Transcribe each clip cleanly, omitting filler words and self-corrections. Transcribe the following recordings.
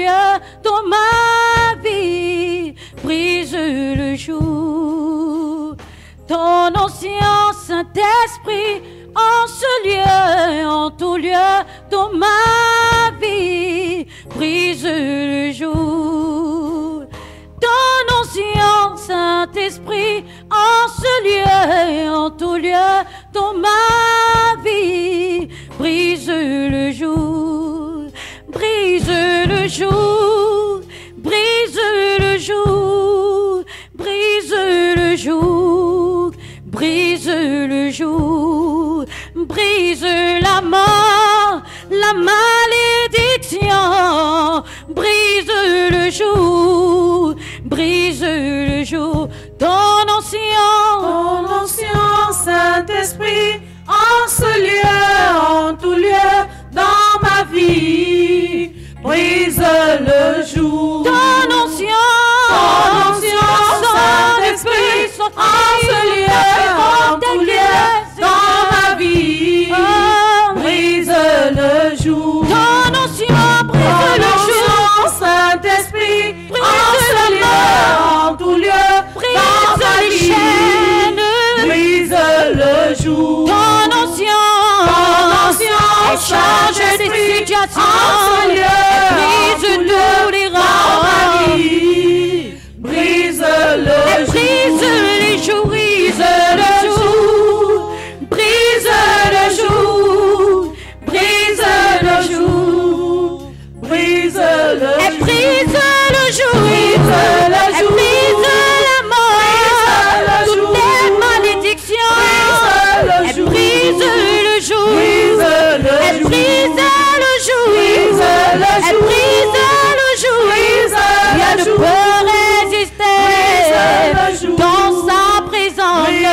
lieu dans ma vie. Brise le joug. Ton ancien Saint-Esprit en ce lieu, en tout lieu dans ma vie. Brise le joug. Ton ancien Saint-Esprit en ce lieu, en tout lieu dans ma vie. Brise le joug, brise le joug, brise le joug, brise le joug, brise le joug, brise la mort, la malédiction, brise le joug, brise le joug. Ton ancien Saint-Esprit en ce lieu, en tout lieu dans ma vie, brise le joug. Ton ancien Saint-Esprit en ce lieu, en tout lieu dans ma vie, brise le joug. Ton ancien, brise le joug. Saint-Esprit en ce lieu, en tout lieu dans ma vie, brise le joug. Ton ancien change des situations, en ce lieu, brise tous les dans ma rangs, vie, brise le joug. brise les jours, brise le jour, brise le jour, brise le jour, Brise le elle joug. brise le jour, Brise le elle joug. brise la mort, le toutes jour. les malédictions, Brise le elle joug. brise le jour, Brise le elle joug. brise le jour, Brise le elle joug. brise le jour, Brise rien le ne joug. peut résister le joug. dans sa présence, Brise le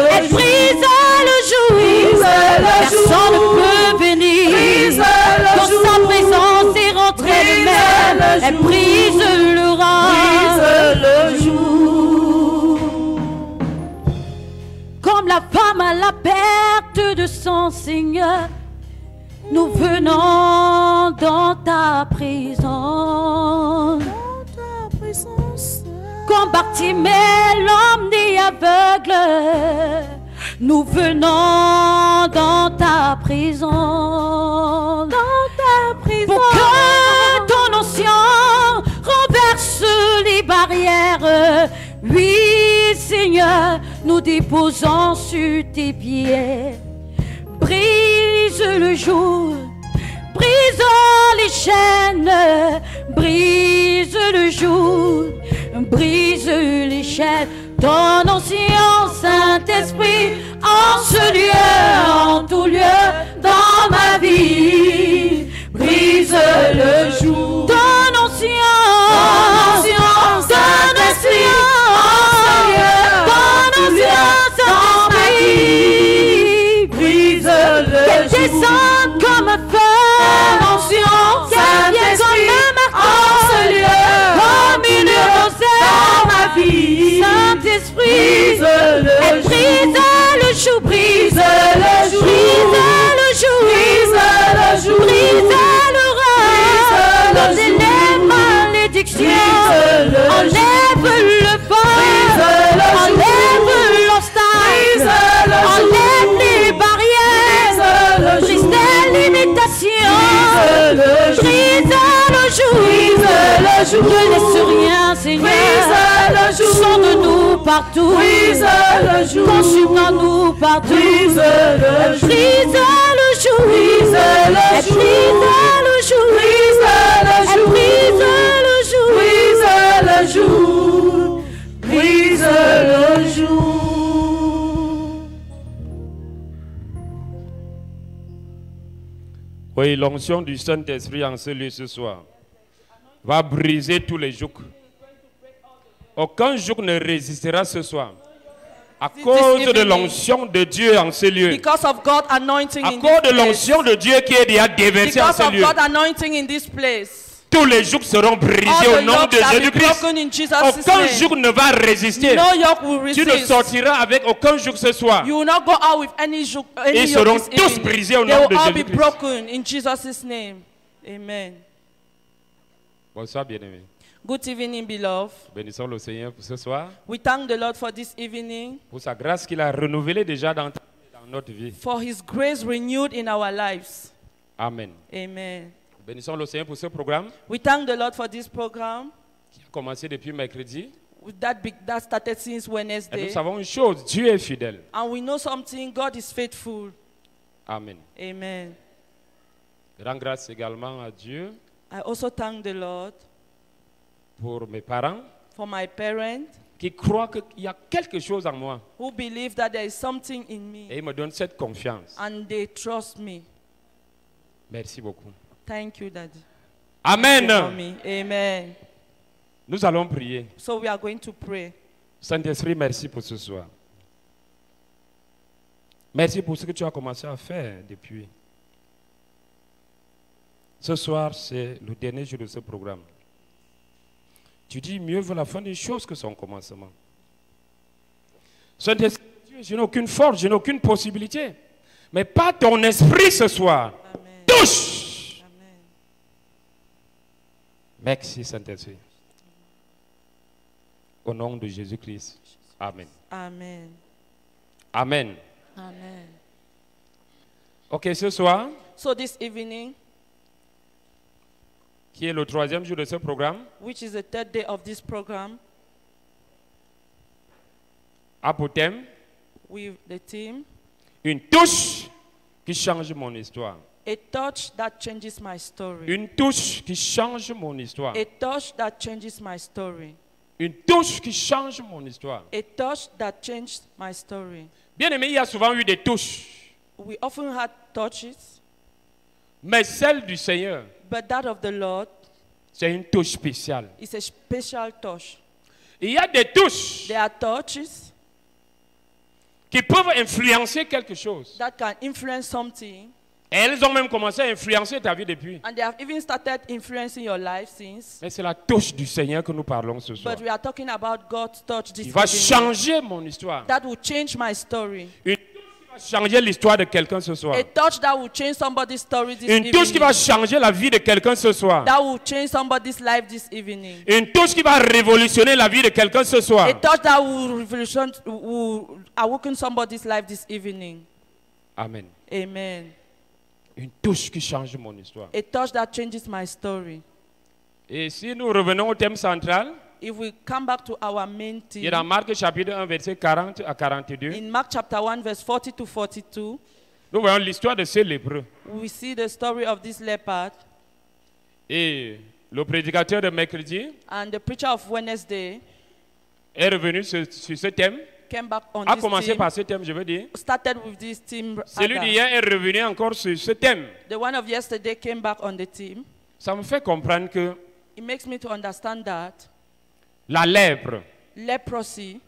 elle joug. brise le jour, Brise le personne ne joug. peut venir Brise le dans joug. sa présence et rentrer Brise lui-même, le elle joug. brise le rang. Brise le joug. Comme la femme à la perte de son Seigneur, nous venons dans ta présence. Comme Bartimée, l'homme né aveugle, nous venons dans ta présence. Pour que ton ancien renverse les barrières. Oui, Seigneur, nous déposons sur tes pieds. Brise le jour, brise les chaînes, brise le jour, brise les chaînes. Ton ancien Saint-Esprit en ce lieu, en tout lieu dans ma vie, brise le jour. Ton ancien Saint-Esprit en ce lieu, ton ancien Saint-Esprit, Brise le qu'elle joug. descende comme un feu, qu'elle vienne comme un marteau, en ce lieu, comme une rosée dans ma vie, Saint-Esprit, brise le elle joug. brise le joug, brise le joug. brise le joug, Brise le joug. brise le Brise rang, le enlève joug. les malédictions, Brise le enlève le feu, Brise le enlève joug. l'obstacle, Brise le enlève joug. les barrières, Brise le brise joug. tes limitations, Brise le joug. brise le joug, Brise le joug. ne laisse rien, Seigneur, Brise le joug. sonde-nous partout, Brise le joug. consulte-nous partout, Brise le joug. brise le joug, Brise le elle joug. brise le joug, Brise le elle joug. brise le joug, Brise le joug. Brise le joug. Oui, l'onction du Saint-Esprit en ce lieu ce soir va briser tous les jougs. Aucun joug ne résistera ce soir. À cause de l'onction de Dieu en ce lieu. Because of God anointing À in cause this de l'onction place. de Dieu qui est déjà déversée en Because ce of lieu. God anointing in this place. Tous les jougs seront All brisés the au nom yokes de shall be Jésus-Christ. broken in Jesus' Aucun name. joug ne va résister. No yoke will Tu ne resist. sortiras avec aucun joug ce soir. You will not go out with any yoke. Any Ils yoke seront this tous evening. brisés au They nom will de all be Jésus-Christ. broken in Jesus' name. Amen. Bonsoir, bien-aimés. Good evening, beloved. Bénissons le Seigneur pour ce soir, We thank the Lord for this evening, pour sa grâce qu'il a renouvelée déjà dans notre vie. for His grace renewed in our lives. Amen. Amen. Bénissons le Seigneur pour ce programme We thank the Lord for this program qui a commencé depuis mercredi. that started since Et Wednesday. nous savons une chose, Dieu est fidèle. And we know something, God is faithful. Amen. Amen. Je rends grâce également à Dieu I also thank the Lord pour mes parents for my parents qui croient qu'il y a quelque chose en moi. who believe that there is something in me Et ils me donnent cette confiance. and they trust me. Merci beaucoup. Thank you, Daddy. Amen. For me. Amen. Nous allons prier. So we are going to pray. Saint-Esprit, merci pour ce soir. Merci pour ce que tu as commencé à faire depuis. Ce soir, c'est le dernier jour de ce programme. Tu dis, mieux vaut la fin d'une chose que son commencement. Saint-Esprit, je n'ai aucune force, je n'ai aucune possibilité. Mais par ton esprit ce soir, Amen. touche. Amen. Merci, Saint-Esprit. Au nom de Jésus-Christ. Amen. Amen. Amen. Amen. Ok, ce soir, So this evening, qui est le troisième jour de ce programme, which is the third day of this program, a pour thème with the team, une touche qui change mon histoire. a touch that changes my story. Une touche qui change mon histoire. A touch that changes my story. Une touche qui change mon histoire. A touch that changed my story. Bien aimé, il y a souvent eu des touches, We often had touches, mais celle du Seigneur, but that of the Lord c'est une touche spéciale. is a special touch. Il y a des touches There are touches qui peuvent influencer quelque chose. that can influence something, Et elles ont même commencé à influencer ta vie depuis. and they have even started influencing your life since. Mais c'est la touche du Seigneur que nous parlons ce soir. But we are talking about God's touch this Il va evening. changer mon histoire. That will change my story. Une touche qui va changer l'histoire de quelqu'un ce soir. A touch that will change somebody's story this Une touche qui evening. va changer la vie de quelqu'un ce soir. That will change somebody's life this evening. Une touche qui va révolutionner la vie de quelqu'un ce soir. A touch that will awaken somebody's life this evening. Amen. Amen. Une touche qui change mon histoire. A touch that changes my story. Et si nous revenons au thème central, If we come back to our main il est dans theme, Marc chapitre 1, verset 40 à 42, in Mark chapter 1, verse 40 to 42, nous voyons l'histoire de ces lépreux. we see the story of this leopard, Et le prédicateur de mercredi and the preacher of Wednesday est revenu sur ce thème, came back on a this commencé theme, par ce thème, je veux dire. started with this theme. Celui rather. d'hier est revenu encore sur ce thème. The one of yesterday came back on the theme. Ça me fait comprendre que It makes me to understand that la lèpre leprosy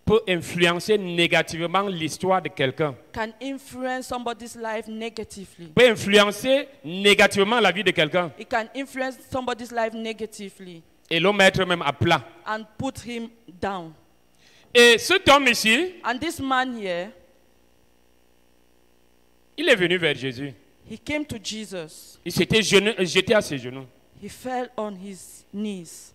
peut influencer négativement l'histoire de quelqu'un. can influence somebody's life negatively. Peut influencer négativement la vie de quelqu'un It can influence somebody's life negatively et le mettre même à plat. and put him down. Et cet homme ici, And this man here, il est venu vers Jésus. he came to Jesus. Il s'était jeté à ses genoux. He fell on his knees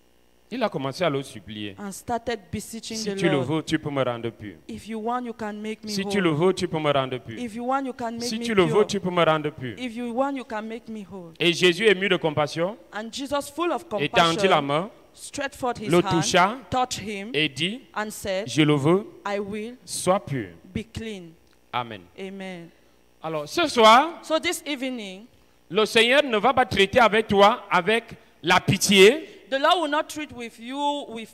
Il a commencé à le supplier. and started beseeching Si the tu le Lord. veux, tu peux me rendre pur. If you want, you can make me Si tu le whole. veux, tu peux me rendre pur. If you want, you can make Si me tu le veux, pure. tu peux me rendre pur. If you want, you can make me whole. Et Jésus, ému de compassion, And Jesus, full of étendit la compassion, main, stretched forth his le hand, toucha touched him, et dit, and said, je le veux, I will sois pur. be clean. Amen. Amen. Alors, ce soir, So this evening, le Seigneur ne va pas traiter avec toi avec la pitié, the Lord will not treat with you with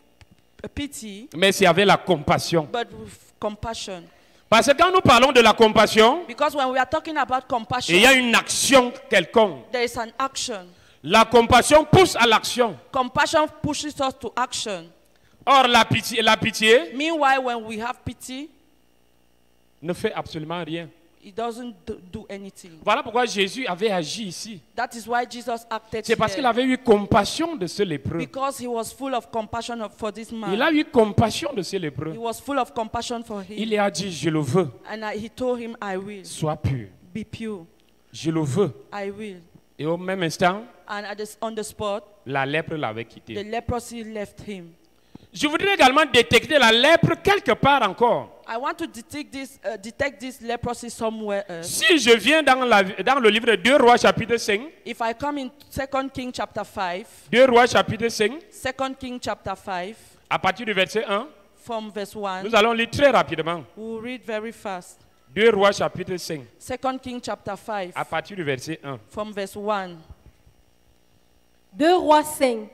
pity, mais c'est avec la compassion. but with compassion. Parce que quand nous parlons de la compassion, Because when we are talking about il y a compassion, une action quelconque. there is an action. La compassion pousse à l'action. Compassion pushes us to action. Or, la pitié Meanwhile, when we have pity, ne fait absolument rien. it doesn't do anything. Voilà pourquoi Jésus avait agi ici. That is why Jesus acted C'est parce qu'il here. avait eu compassion de ce lépreux. Because he was full of compassion for this Il man. a eu compassion de ce He lépreux. was full of compassion for him. Il a dit, je le veux, And he told him, I will sois pur. be pure. Je le veux, I will Et au même instant, and on the spot, la lèpre l'avait the quitté. leprosy left him. Je voudrais également détecter la lèpre quelque part encore. I want to detect this leprosy somewhere else. Si je viens dans le livre de 2 Rois chapitre 5, If I come in 2 Kings chapter 5, 2 Rois chapitre 5, 2 Kings chapter 5, à partir du verset 1, from verse 1, nous allons lire très rapidement. we'll read very fast. 2 Rois chapitre 5, 2 Kings chapter 5, à partir du verset 1. from verse 1. 2 Rois 5.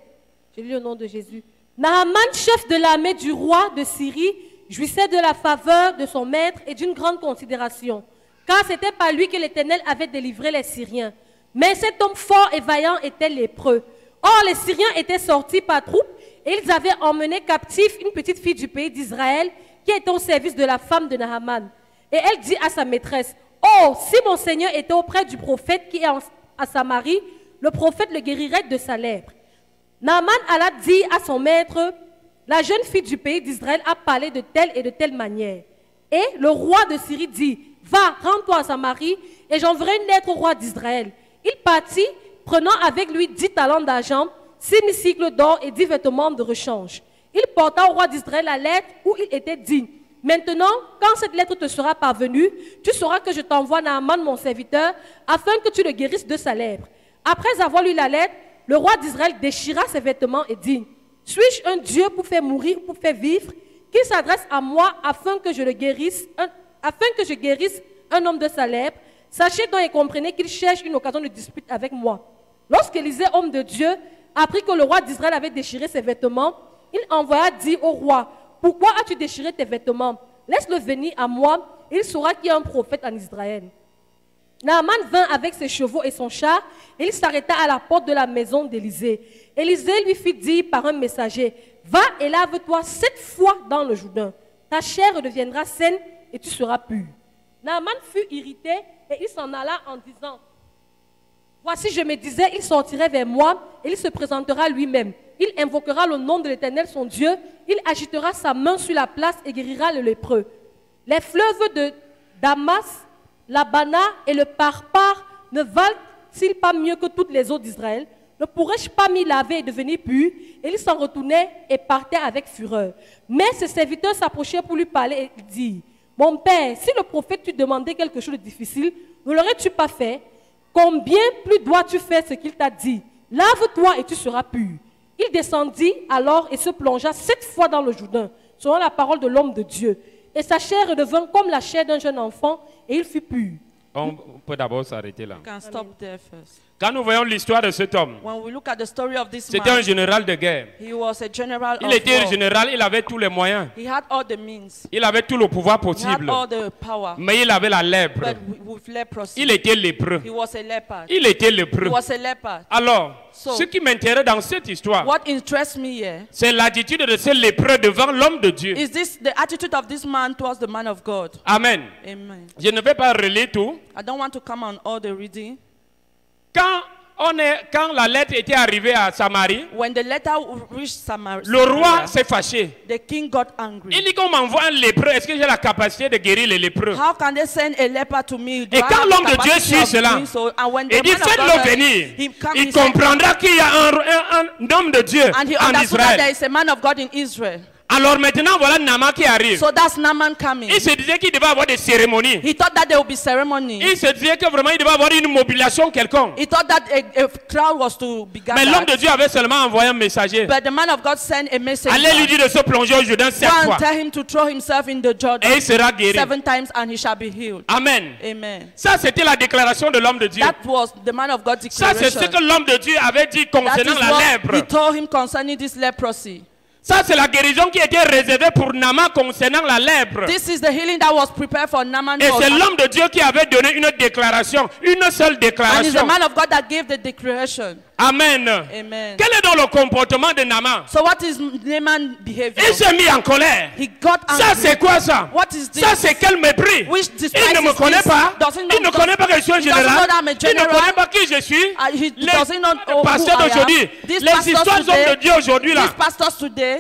Je lis au nom de Jésus. Naaman, chef de l'armée du roi de Syrie, jouissait de la faveur de son maître et d'une grande considération, car c'était par lui que l'Éternel avait délivré les Syriens. Mais cet homme fort et vaillant était lépreux. Or, les Syriens étaient sortis par troupes et ils avaient emmené captif une petite fille du pays d'Israël qui était au service de la femme de Naaman. Et elle dit à sa maîtresse, « Oh, si mon Seigneur était auprès du prophète qui est à Samarie, le prophète le guérirait de sa lèpre. » Naaman alla dire à son maître, « La jeune fille du pays d'Israël a parlé de telle et de telle manière. » Et le roi de Syrie dit, « Va, rends-toi à Samarie, et j'enverrai une lettre au roi d'Israël. » Il partit, prenant avec lui 10 talents d'argent, 6 cycles d'or et 10 vêtements de rechange. Il porta au roi d'Israël la lettre où il était dit, « Maintenant, quand cette lettre te sera parvenue, tu sauras que je t'envoie Naaman mon serviteur, afin que tu le guérisses de sa lèpre. » Après avoir lu la lettre, le roi d'Israël déchira ses vêtements et dit, « Suis-je un Dieu pour faire mourir ou pour faire vivre, qu'il s'adresse à moi afin que je guérisse un homme de sa lèpre? Sachez donc et comprenez qu'il cherche une occasion de dispute avec moi. » Lorsqu'Élisée, homme de Dieu, apprit que le roi d'Israël avait déchiré ses vêtements, il envoya dire au roi, « Pourquoi as-tu déchiré tes vêtements? Laisse-le venir à moi, il saura qu'il y a un prophète en Israël. » Naaman vint avec ses chevaux et son char, et il s'arrêta à la porte de la maison d'Élisée. Élisée lui fit dire par un messager, « Va et lave-toi 7 fois dans le Jourdain. Ta chair redeviendra saine et tu seras pur. » Naaman fut irrité et il s'en alla en disant, « Voici, je me disais, il sortirait vers moi et il se présentera lui-même. Il invoquera le nom de l'Éternel son Dieu, il agitera sa main sur la place et guérira le lépreux. Les fleuves de Damas, l'Abana et le Parpar ne valent-ils pas mieux que toutes les eaux d'Israël? Ne pourrais-je pas m'y laver et devenir pur? » Et il s'en retournait et partait avec fureur. Mais ses serviteurs s'approchaient pour lui parler et dit, « Mon père, si le prophète t'eût demandé quelque chose de difficile, ne l'aurais-tu pas fait? Combien plus dois-tu faire ce qu'il t'a dit? Lave-toi et tu seras pur. » Il descendit alors et se plongea 7 fois dans le Jourdain, selon la parole de l'homme de Dieu. Et sa chair redevint comme la chair d'un jeune enfant, et il fut pur. On peut d'abord s'arrêter là. Can stop there first. Quand nous voyons l'histoire de cet homme, When we look at the story of this c'était un man, général de guerre. he was a general Il of était war. général, il avait tous les moyens. He had all the means. Il avait tout le pouvoir He had possible. all the power. Mais il avait la lèpre. But with leprosy, Il était lépreux. he was a leopard. Il était He lépreux. was a leopard. Alors, So, ce qui m'intéresse dans cette histoire, what interests me here c'est l'attitude de ce lépreux devant l'homme de Dieu. is this the attitude of this man towards the man of God. Amen. Amen. Je ne vais pas relayer tout. I don't want to come on all the reading. Quand la lettre était arrivée à Samarie, When the letter reached Samaria, le roi s'est fâché. the king got angry. Il dit qu'on m'envoie un lépreux. Est-ce que j'ai la capacité de guérir les lépreux? How can they send a leper to me? Do Et I quand have l'homme the de Dieu capacity suit of cela, doing so? And when the il dit man of faites-le God, venir. he come, Il he said, comprendra qu'il y a un homme de Dieu and he en understood that there Israël. is a man of God in Israel. Alors maintenant, voilà Naaman qui arrive. So that's Naaman coming. Il se disait qu'il devait avoir des cérémonies. He thought that there would be ceremony. Il se disait que vraiment il devait avoir une mobilisation quelconque. He thought that a crowd was to be Mais l'homme de gathered. Dieu avait seulement envoyé un messager. But the man of God sent a message. Allez lui dire de se plonger au Jourdain 7 Go and fois. tell him to throw himself in the Jordan Et il sera guéri. 7 times and he shall be healed. Amen. Amen. Ça, c'était la déclaration de l'homme de Dieu. That was the man of God's Ça, c'est ce declaration. que l'homme de Dieu avait dit That concernant is la what he lèpre. told him concerning this leprosy. Ça, c'est la guérison qui était réservée pour Naaman concernant la lèpre. This is the healing that was prepared for Naaman. Et c'est l'homme de Dieu qui avait donné une déclaration, une seule And it's the déclaration. man of God that gave the declaration. Amen. Amen. Quel est donc le comportement de Naaman? So what is Naaman's behavior? Il s'est mis en colère. He got Ça, angry. c'est quoi ça? What is this? Ça, c'est quel mépris? Which Il despise ne me is connaît this? pas. Doesn't Il ne know- connaît pas que je suis un he doesn't général. know that I'm a Il ne general. connaît pas qui je suis. He Les doesn't know who pasteurs I am. d'aujourd'hui, These les pastors histoires today, hommes de Dieu aujourd'hui là, These pastors today,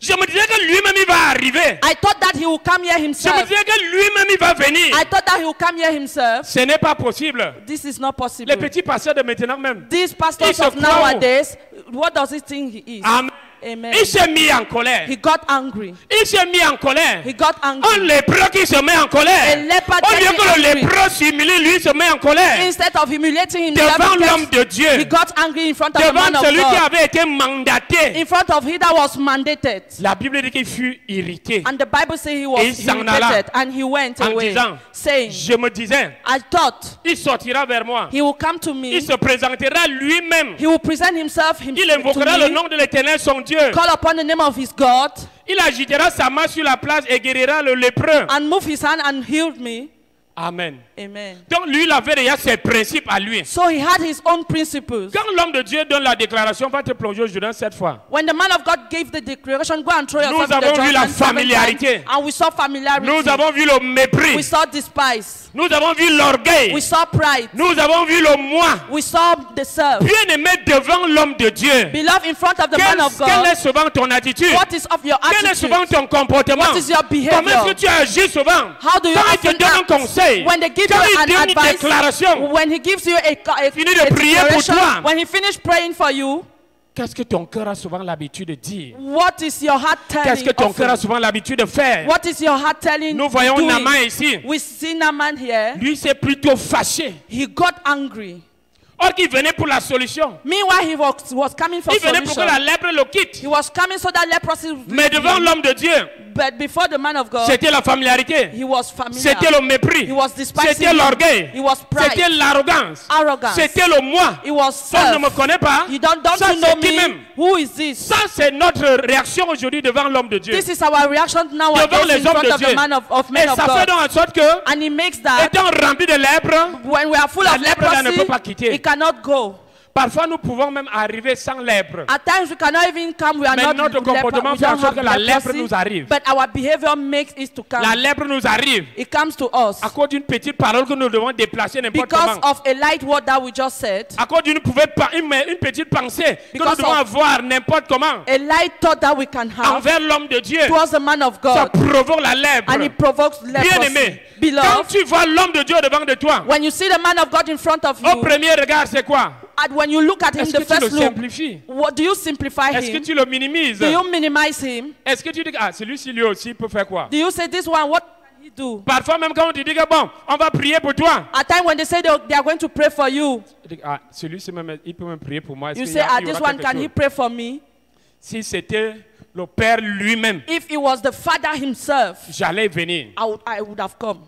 Je me disais que lui-même il va arriver. I thought that he will come here Je me himself. disais que lui-même il va venir. I thought that he will come here himself. Ce n'est pas possible. This is not possible. Les petits pasteurs de maintenant même. These pastors Ils se of croient. nowadays, what does he think he is? Amen. Amen. Il s'est mis en colère. He got angry. Il s'est mis en colère. He got Un angry. lépreux qui se met en colère. A leper Au lieu getting que le angry. lépreux s'humilie, lui se met en colère. Instead of humiliating himself, Devant he l'homme de he Dieu. got angry in front of the Devant man of celui qui God. avait été mandaté. In front of he that was mandated. La Bible dit qu'il fut irrité. And the Bible says he was Et il s'en alla. irritated and he went En away, disant, saying, Je me disais, I thought il sortira vers moi. he will come to me. Il se présentera lui-même. He will present himself Il to invoquera le me, nom de l'Éternel, son Dieu. call upon the name of his God, Il agitera sa main sur la place et guérira le lépreux. and move his hand and heal me. Amen. Amen. Donc lui, il avait déjà ses principes à lui. So he had his own principles. Quand l'homme de Dieu donne la déclaration, va te plonger au Jourdain 7 fois. When the man of God gave the declaration, go and throw yourself Nous in the avons vu la Jordan 7 familiarité. times, and we saw familiarity. Nous avons vu le We mépris. saw despise. Nous avons vu l'orgueil. We saw pride. Nous avons vu le moi. We saw the self. Bien-aimé devant l'homme de Dieu. Beloved, in front of the man of Quelle God, est souvent ton attitude? what is of your Quel est attitude? souvent ton comportement? What is your behavior? Comment est-ce que tu agis souvent? How do you Quand il te often donne un act? conseil, When they give quand you il an donne une advice, déclaration, when he gives you a Fini de prier pour declaration, toi. when he finished praying for you, qu'est-ce que ton cœur a souvent l'habitude de dire? what is your heart Qu'est-ce telling? que ton cœur a often? souvent l'habitude de faire? What is your heart telling? Nous voyons doing? Naaman ici. We see Naaman here. Lui, c'est plutôt fâché. He got angry. Or qu'il venait pour la solution. Meanwhile, he was coming for Il venait pour que solution. la lèpre le quitte. He was coming so that leprosy would Mais leave devant him. l'homme de Dieu, But before the man of God, c'était la familiarité. he was familiar. C'était le mépris. He was despising C'était him. l'orgueil. He was pride. C'était l'arrogance. Arrogance. C'était le moi. He was Ça ne self. me connaît pas. You don't Ça, you know c'est qui me? même? Who is this? Ça, c'est notre réaction aujourd'hui devant l'homme de Dieu. This is our reaction Devant nowadays les in hommes front de of Dieu. the man of men Et of ça fait God. donc en sorte que, And he makes that étant rempli de lèpre, when we are full la of lèpre là ne peut pas leprosy, quitter. it cannot go. parfois nous pouvons même arriver sans lèpre. At times we cannot even come. We are Mais not notre comportement we fait en don't sorte que have la lèpre leprosy, nous arrive. but our behavior makes it to come. La lèpre nous arrive It comes to us à cause d'une petite parole que nous devons déplacer n'importe because comment. of a light word that we just said. À cause d'une une petite pensée que nous Because devons of- avoir n'importe comment A light thought that we can have envers l'homme de Dieu. towards the man of Ça God, provoque la lèpre. and it provokes Bien leprosy. aimé, quand Beloved, tu vois l'homme de Dieu devant de toi, when you see the man of God in front of au you, premier regard, c'est quoi? and when you look at him, Est-ce the que tu le first look, simplifies? what do you simplify Est-ce que him? tu le minimises? Do you minimize him? Est-ce que tu dis que ah, celui-ci lui aussi peut faire quoi? Do you say this one? What can he do? Parfois même quand on te dit que bon, on va prier pour toi. At times when they say they are going to pray for you, Tu dis, ah, celui-ci même, il peut même prier pour moi. Est-ce you qu'il say, y a- ah, il y this aura one, quelque can he chose? pray for me? Si c'était le Père lui-même, If it was the Father himself, j'allais venir. I would have come.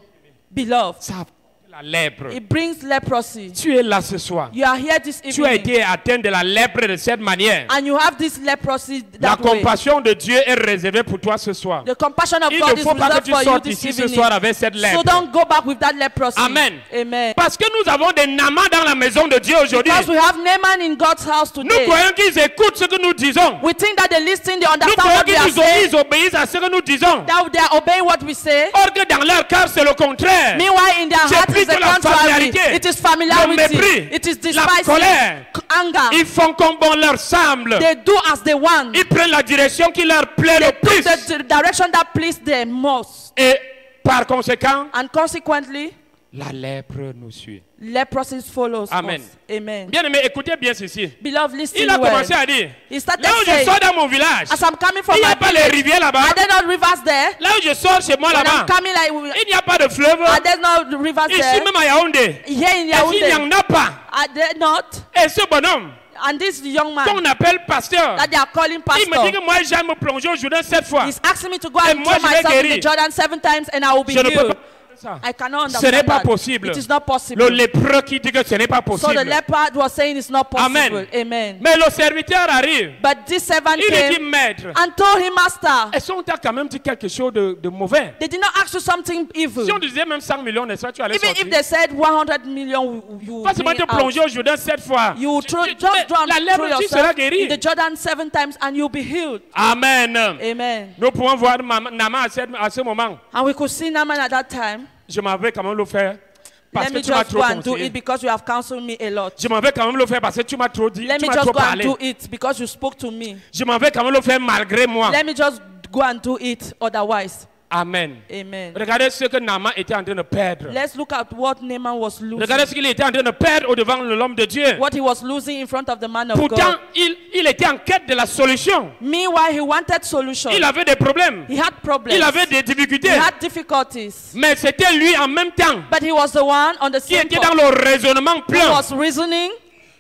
Beloved, Ça, la lèpre. it brings leprosy. Tu es là ce soir. You are here this Tu as evening, été atteint de la lèpre de cette manière. and you have this leprosy La that way. compassion de Dieu est réservée pour toi ce soir. The compassion of Il God ne is faut pas que reserved tu for you sortes this ici ce evening. soir avec cette So lèpre. don't go back with that leprosy. Amen. Amen. Parce que nous avons des Naamans dans la maison de Dieu aujourd'hui. Because we have Naaman in God's house Nous today. croyons qu'ils écoutent ce que nous disons. We think that they listen, they Nous understand croyons what we are qu'ils saying, ils obéissent à ce que nous disons. that they are obeying what we say. Or que dans leur cœur, c'est le contraire. Meanwhile, in their C'est heart is plutôt the la contrary. familiarité, It is le familiarity. mépris, It is la despising, colère. anger. Ils font comme bon leur semble. They do as they want. Ils prennent la direction qui leur plaît le plus. The direction that pleases them most. Et par conséquent, And consequently, la lèpre nous suit. leprosy follows Amen. us. Amen. Bien aimé, écoutez bien ceci. Beloved, listen Il a well. commencé à dire, He started là où je saying, sors dans mon village, as I'm coming from il n'y my a pas les village, rivières là-bas. are there not rivers there? Là où je sors chez moi When I'm là-bas, coming, like, il n'y a pas de fleuve. are there not rivers Ici there? même à Yaoundé. Here in Et s'il n'y Yaoundé, en a pas, are there not? et ce bonhomme And this young man qu'on appelle pasteur, that they are calling il me dit pastor, que moi j'aime me plonger au Jourdain 7 fois. he's asking me to go Et and moi, throw je vais myself in guérir. the Jordan 7 times and I will be Je ne peux healed. pas. Ça. I cannot Ce understand n'est pas that. possible. It is not possible. Le lépreux qui dit que ce n'est pas So the possible. leper was saying it's not possible. Amen. Amen. Mais le serviteur arrive. But this servant Il lui dit, came maître, and told him, Master, est-ce qu'on t'a quand même dit quelque chose de mauvais? they did not ask you something evil. Si on disait même 100 millions, n'est-ce pas, tu allais Even sortir. if they said 100 million, you Pas would seulement bring te it out. plonger au Jourdain 7 fois. You will Tu- just drown la through lèpre, tu seras yourself guéri. in the Jordan 7 times and you'll be healed. Amen. Amen. Nous pouvons voir Naaman à ce moment. And we could see Naaman at that time. Je m'avais quand même le faire parce Let que me tu m'as just trop go and do conseillé. it because you have counseled me a lot. Je m'en vais quand même le faire parce que tu m'as trop dit, Let tu me m'as just trop go and parlé. do it because you spoke to me. Je m'en vais quand même le faire malgré moi. Let me just go and do it otherwise. Amen. Amen. Regardez ce que Naaman était en train de perdre. Let's look at what Naaman was losing. Regardez ce qu'il était en train de perdre au devant de l'homme de Dieu. What he was losing in front of the man of Pourtant, God. il était en quête de la solution. Meanwhile, he wanted solution. Il avait des problèmes. He had problems. Il avait des difficultés. He had difficulties. Mais c'était lui en même temps But he was the one on the qui same était point. dans le raisonnement He plein, was reasoning.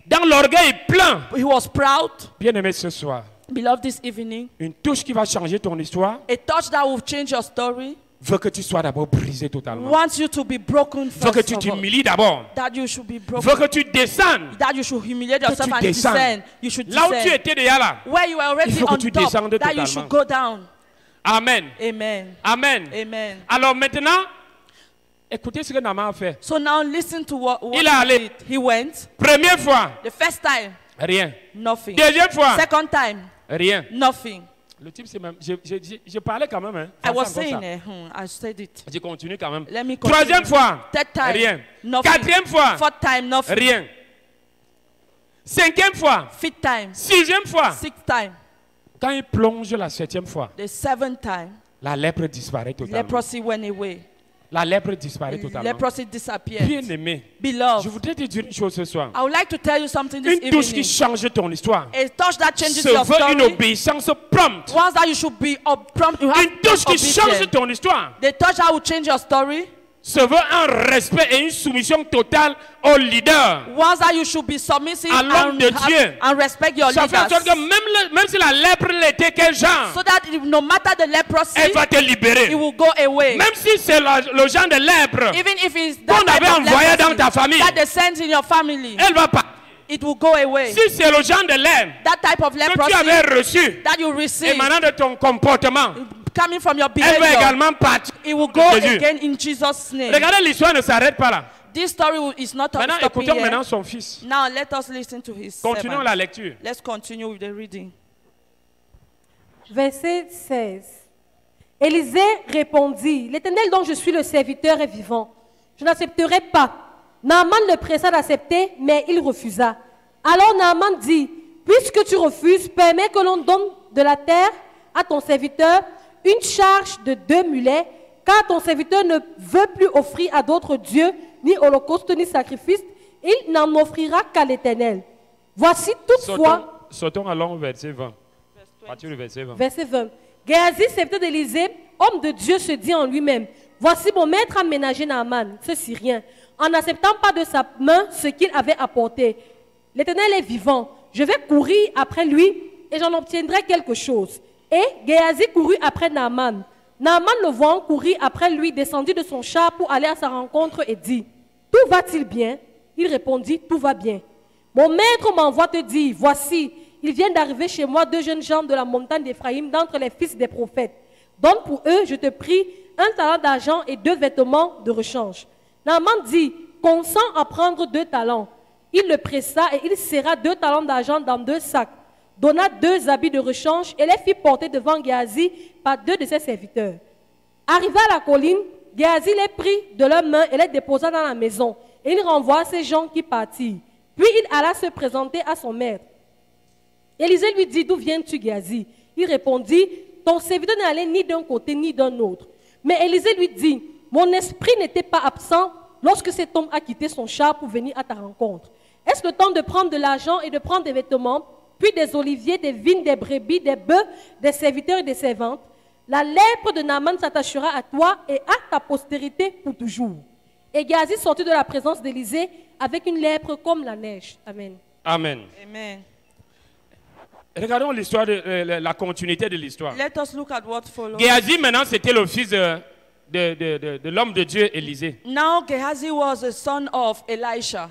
dans l'orgueil plein. He was proud. Bien-aimé, ce soir, Beloved, this evening, une touche qui va changer ton histoire a touch that will change your story veut que tu sois d'abord brisé totalement. wants you to be broken Veut que first tu of all. t'humilies d'abord. That you should be broken. Veut que tu descendes. That you should humiliate yourself tu and descendes. descend. You should Là où tu descend. étais déjà là. Where you were Il already faut que on tu top, descendes that you totalement. should go down. Amen. Amen. Amen. Amen. Alors maintenant, écoutez ce que Naaman a fait. So now listen to what Il est he allé. did. He went. Première fois, The first time, rien. nothing. Deuxième fois, Second time, rien. nothing. Le type, c'est même. Je parlais quand même. Hein. I was Français comme saying, ça. I said it. Je continue quand même. Let me continue. Troisième fois, Third time, rien. nothing. Quatrième fois, Fourth time, nothing. rien. Cinquième fois, Fifth time, sixième fois. sixth time, Quand il plonge la septième fois, the seventh time, la lèpre disparaît totalement. leprosy went away. La lèpre disparaît totalement. Leprosy disappeared. Bien aimé, je Beloved, voudrais te dire une chose ce soir. I would like to tell you something this Une touche qui evening. change ton histoire. A touch that changes Se your veut une story. obéissance prompte. Once that you should be prompt, you have Une touche qui change obedient. ton histoire. The touch that will change your story. Se veut un respect et une soumission totale au leader. Once that you should be submissive À l'homme de Dieu. and respect your Ça fait en sorte que leaders. même si la lèpre l'était quel genre, So that no matter the leprosy, elle va te it libérer. will go away. Même si c'est le genre de lèpre Even if it's qu'on that type avait of envoyé dans leprosy ta famille, that they sent in your family, elle va pas. it will go away. Si c'est le genre de lèpre That type of que tu leprosy avais reçu that you receive émanant de ton comportement, coming from your elle va behavior, également partir. it will go Jésus. again in Jesus' name. Regardez, l'histoire ne s'arrête pas là. This story is not Maintenant, stopping écoutons here. maintenant son fils. Now let us listen to his Continuons servant. la lecture. Let's continue with the reading. Verset 16. Élisée répondit, l'Éternel dont je suis le serviteur est vivant. Je n'accepterai pas. Naaman le pressa d'accepter, mais il refusa. Alors Naaman dit, puisque tu refuses, permets que l'on donne de la terre à ton serviteur une charge de 2 mulets, car ton serviteur ne veut plus offrir à d'autres dieux, ni holocauste, ni sacrifice. Il n'en offrira qu'à l'Éternel. Voici toutefois... Sautons allons au verset 20. Partir du verset 20. Verset 20. Géasi, serviteur d'Élysée, homme de Dieu, se dit en lui-même, voici mon maître a ménagé Naaman, ce Syrien, en n'acceptant pas de sa main ce qu'il avait apporté. L'Éternel est vivant, je vais courir après lui et j'en obtiendrai quelque chose. Et Géasi courut après Naaman. Naaman le voyant courir après lui, descendit de son char pour aller à sa rencontre et dit, tout va-t-il bien? Il répondit, tout va bien. Mon maître m'envoie te dire, voici, il vient d'arriver chez moi 2 jeunes gens de la montagne d'Éphraïm, d'entre les fils des prophètes. Donne pour eux, je te prie, 1 talent d'argent et 2 vêtements de rechange. Naaman dit, consens à prendre 2 talents. Il le pressa et il serra 2 talents d'argent dans 2 sacs, donna 2 habits de rechange et les fit porter devant Géasi par 2 de ses serviteurs. Arrivé à la colline, Géasi les prit de leurs mains et les déposa dans la maison. Et il renvoya ces gens qui partirent. Puis il alla se présenter à son maître. Élisée lui dit, d'où viens-tu, Géasi? Il répondit, ton serviteur n'est allé ni d'un côté ni d'un autre. Mais Élisée lui dit, mon esprit n'était pas absent lorsque cet homme a quitté son char pour venir à ta rencontre. Est-ce le temps de prendre de l'argent et de prendre des vêtements, puis des oliviers, des vignes, des brebis, des bœufs, des serviteurs et des servantes? La lèpre de Naaman s'attachera à toi et à ta postérité pour toujours. Et Géasi sortit de la présence d'Élisée avec une lèpre comme la neige. Amen. Amen. Amen. Regardons l'histoire, la continuité de l'histoire. Let us look at what follows. Géasi, maintenant, c'était le fils de l'homme de Dieu, Élisée. Now Gehazi was a son of Elisha.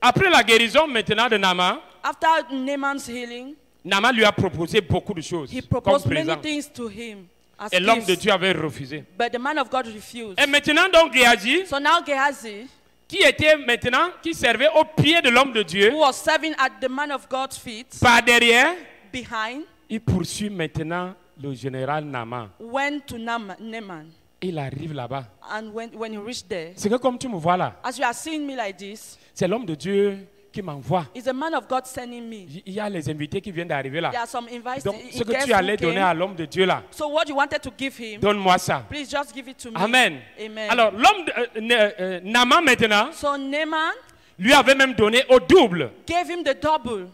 Après la guérison maintenant de Naaman, After Naaman's healing, Naaman lui a proposé beaucoup de choses he comme proposed many présent. things to him as Et l'homme de gifts, Dieu avait refusé. but the man of God refused. Et maintenant donc Géasi, So now Gehazi, qui servait au pied de l'homme de Dieu, who was serving at the man of God's feet, par derrière, behind, il poursuit maintenant le général Naaman. went to Naaman. Il arrive là-bas. And when he reached there, C'est que comme tu me vois là, as you are seeing me like this, c'est l'homme de Dieu qui m'envoie. it's a man of God sending me. Il y a les invités qui viennent d'arriver là. There are some invites. Donc, ce que guests tu allais who donner came. à l'homme de Dieu là, So what you wanted to give him, donne-moi ça. please just give it to me. Amen. Amen. Alors, l'homme de Naaman maintenant, So Naaman lui avait même donné au double. gave him the double.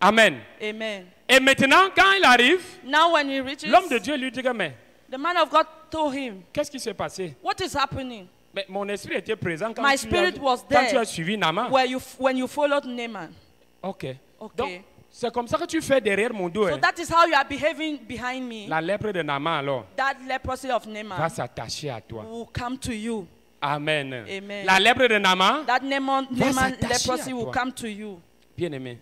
Amen. Amen. Et maintenant, quand il arrive, Now when he reaches, l'homme de Dieu lui dit que, mais the man of God told him, qu'est-ce qui s'est passé? what is happening? Mais mon esprit était présent quand, My tu, spirit was quand tu there. as suivi Naaman. When you followed Naaman. Ok. Okay. Donc, c'est comme ça que tu fais derrière mon dos. So hein. that is how you are behaving behind me. La lèpre de Naaman alors That leprosy of va Naaman s'attacher à toi. will come to you. Amen. Amen. La lèpre de Naaman, That Naaman s'attacher leprosy à will toi. come to you. bien aimé.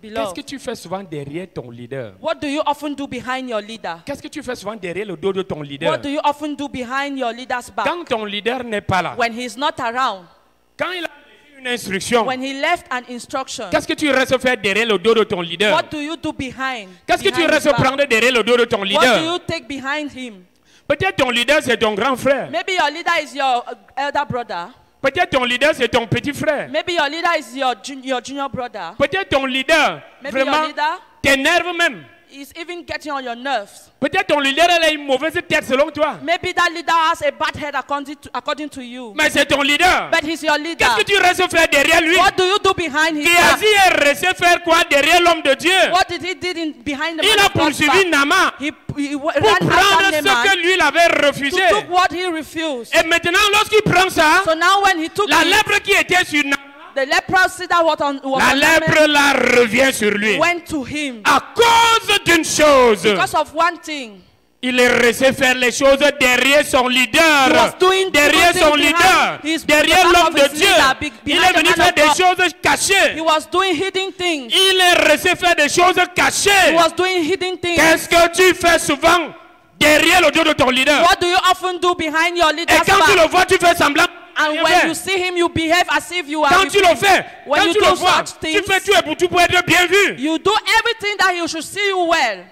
Qu'est-ce Beloved, que tu fais souvent derrière ton leader? what do you often do behind your leader? Qu'est-ce que tu fais souvent derrière le dos de ton leader? What do you often do behind your leader's back? Quand ton leader n'est pas là, When he's not around, quand il a laissé une instruction, when he left an instruction, qu'est-ce que tu restes faire derrière le dos de ton leader? what do you do behind? Qu'est-ce que tu behind restes his back? prendre derrière le dos de ton What do leader? you take behind him? Peut-être ton leader c'est ton grand frère. Maybe your leader is your elder brother. Peut-être ton leader c'est ton petit frère. Maybe your leader is your junior brother. Peut-être ton leader Maybe your vraiment leader t'énerve même. is even getting on your nerves. Peut-être ton leader elle a une mauvaise tête selon toi. Maybe that leader has a bad head according to you. Mais c'est ton leader. But he's your leader. Qu'est-ce que tu restes faire derrière lui? What do you do behind his back? Géasi est resté faire quoi derrière l'homme de Dieu? What did he did behind the Il man a of God's poursuivi back? Naaman He pour ran prendre after ce que Naaman lui il avait to refusé. took what he refused. Et maintenant, lorsqu'il prend ça, So now when he took la it, lèpre qui était sur Naaman, the leprosy that was on la Naaman lèpre là revient sur lui. went to him À cause d'une chose, because of one thing. il est resté faire les choses derrière son He leader, was doing derrière good son things leader, behind his- derrière the back l'homme of de his Dieu. leader, Il behind est the venu man faire of des God. choses cachées. He was doing hidden things. Il est resté faire des choses He cachées. was doing hidden things. Qu'est-ce que tu fais souvent derrière le dos de ton leader? What do you often do behind your Et leader's quand tu back? le vois, tu fais semblant. And Rien when faire. you see him, you behave as if you are. Quand tu le fais, When quand you tu do le vois, such tu things, fais tout pour être bien vu. you do everything that he should see you well.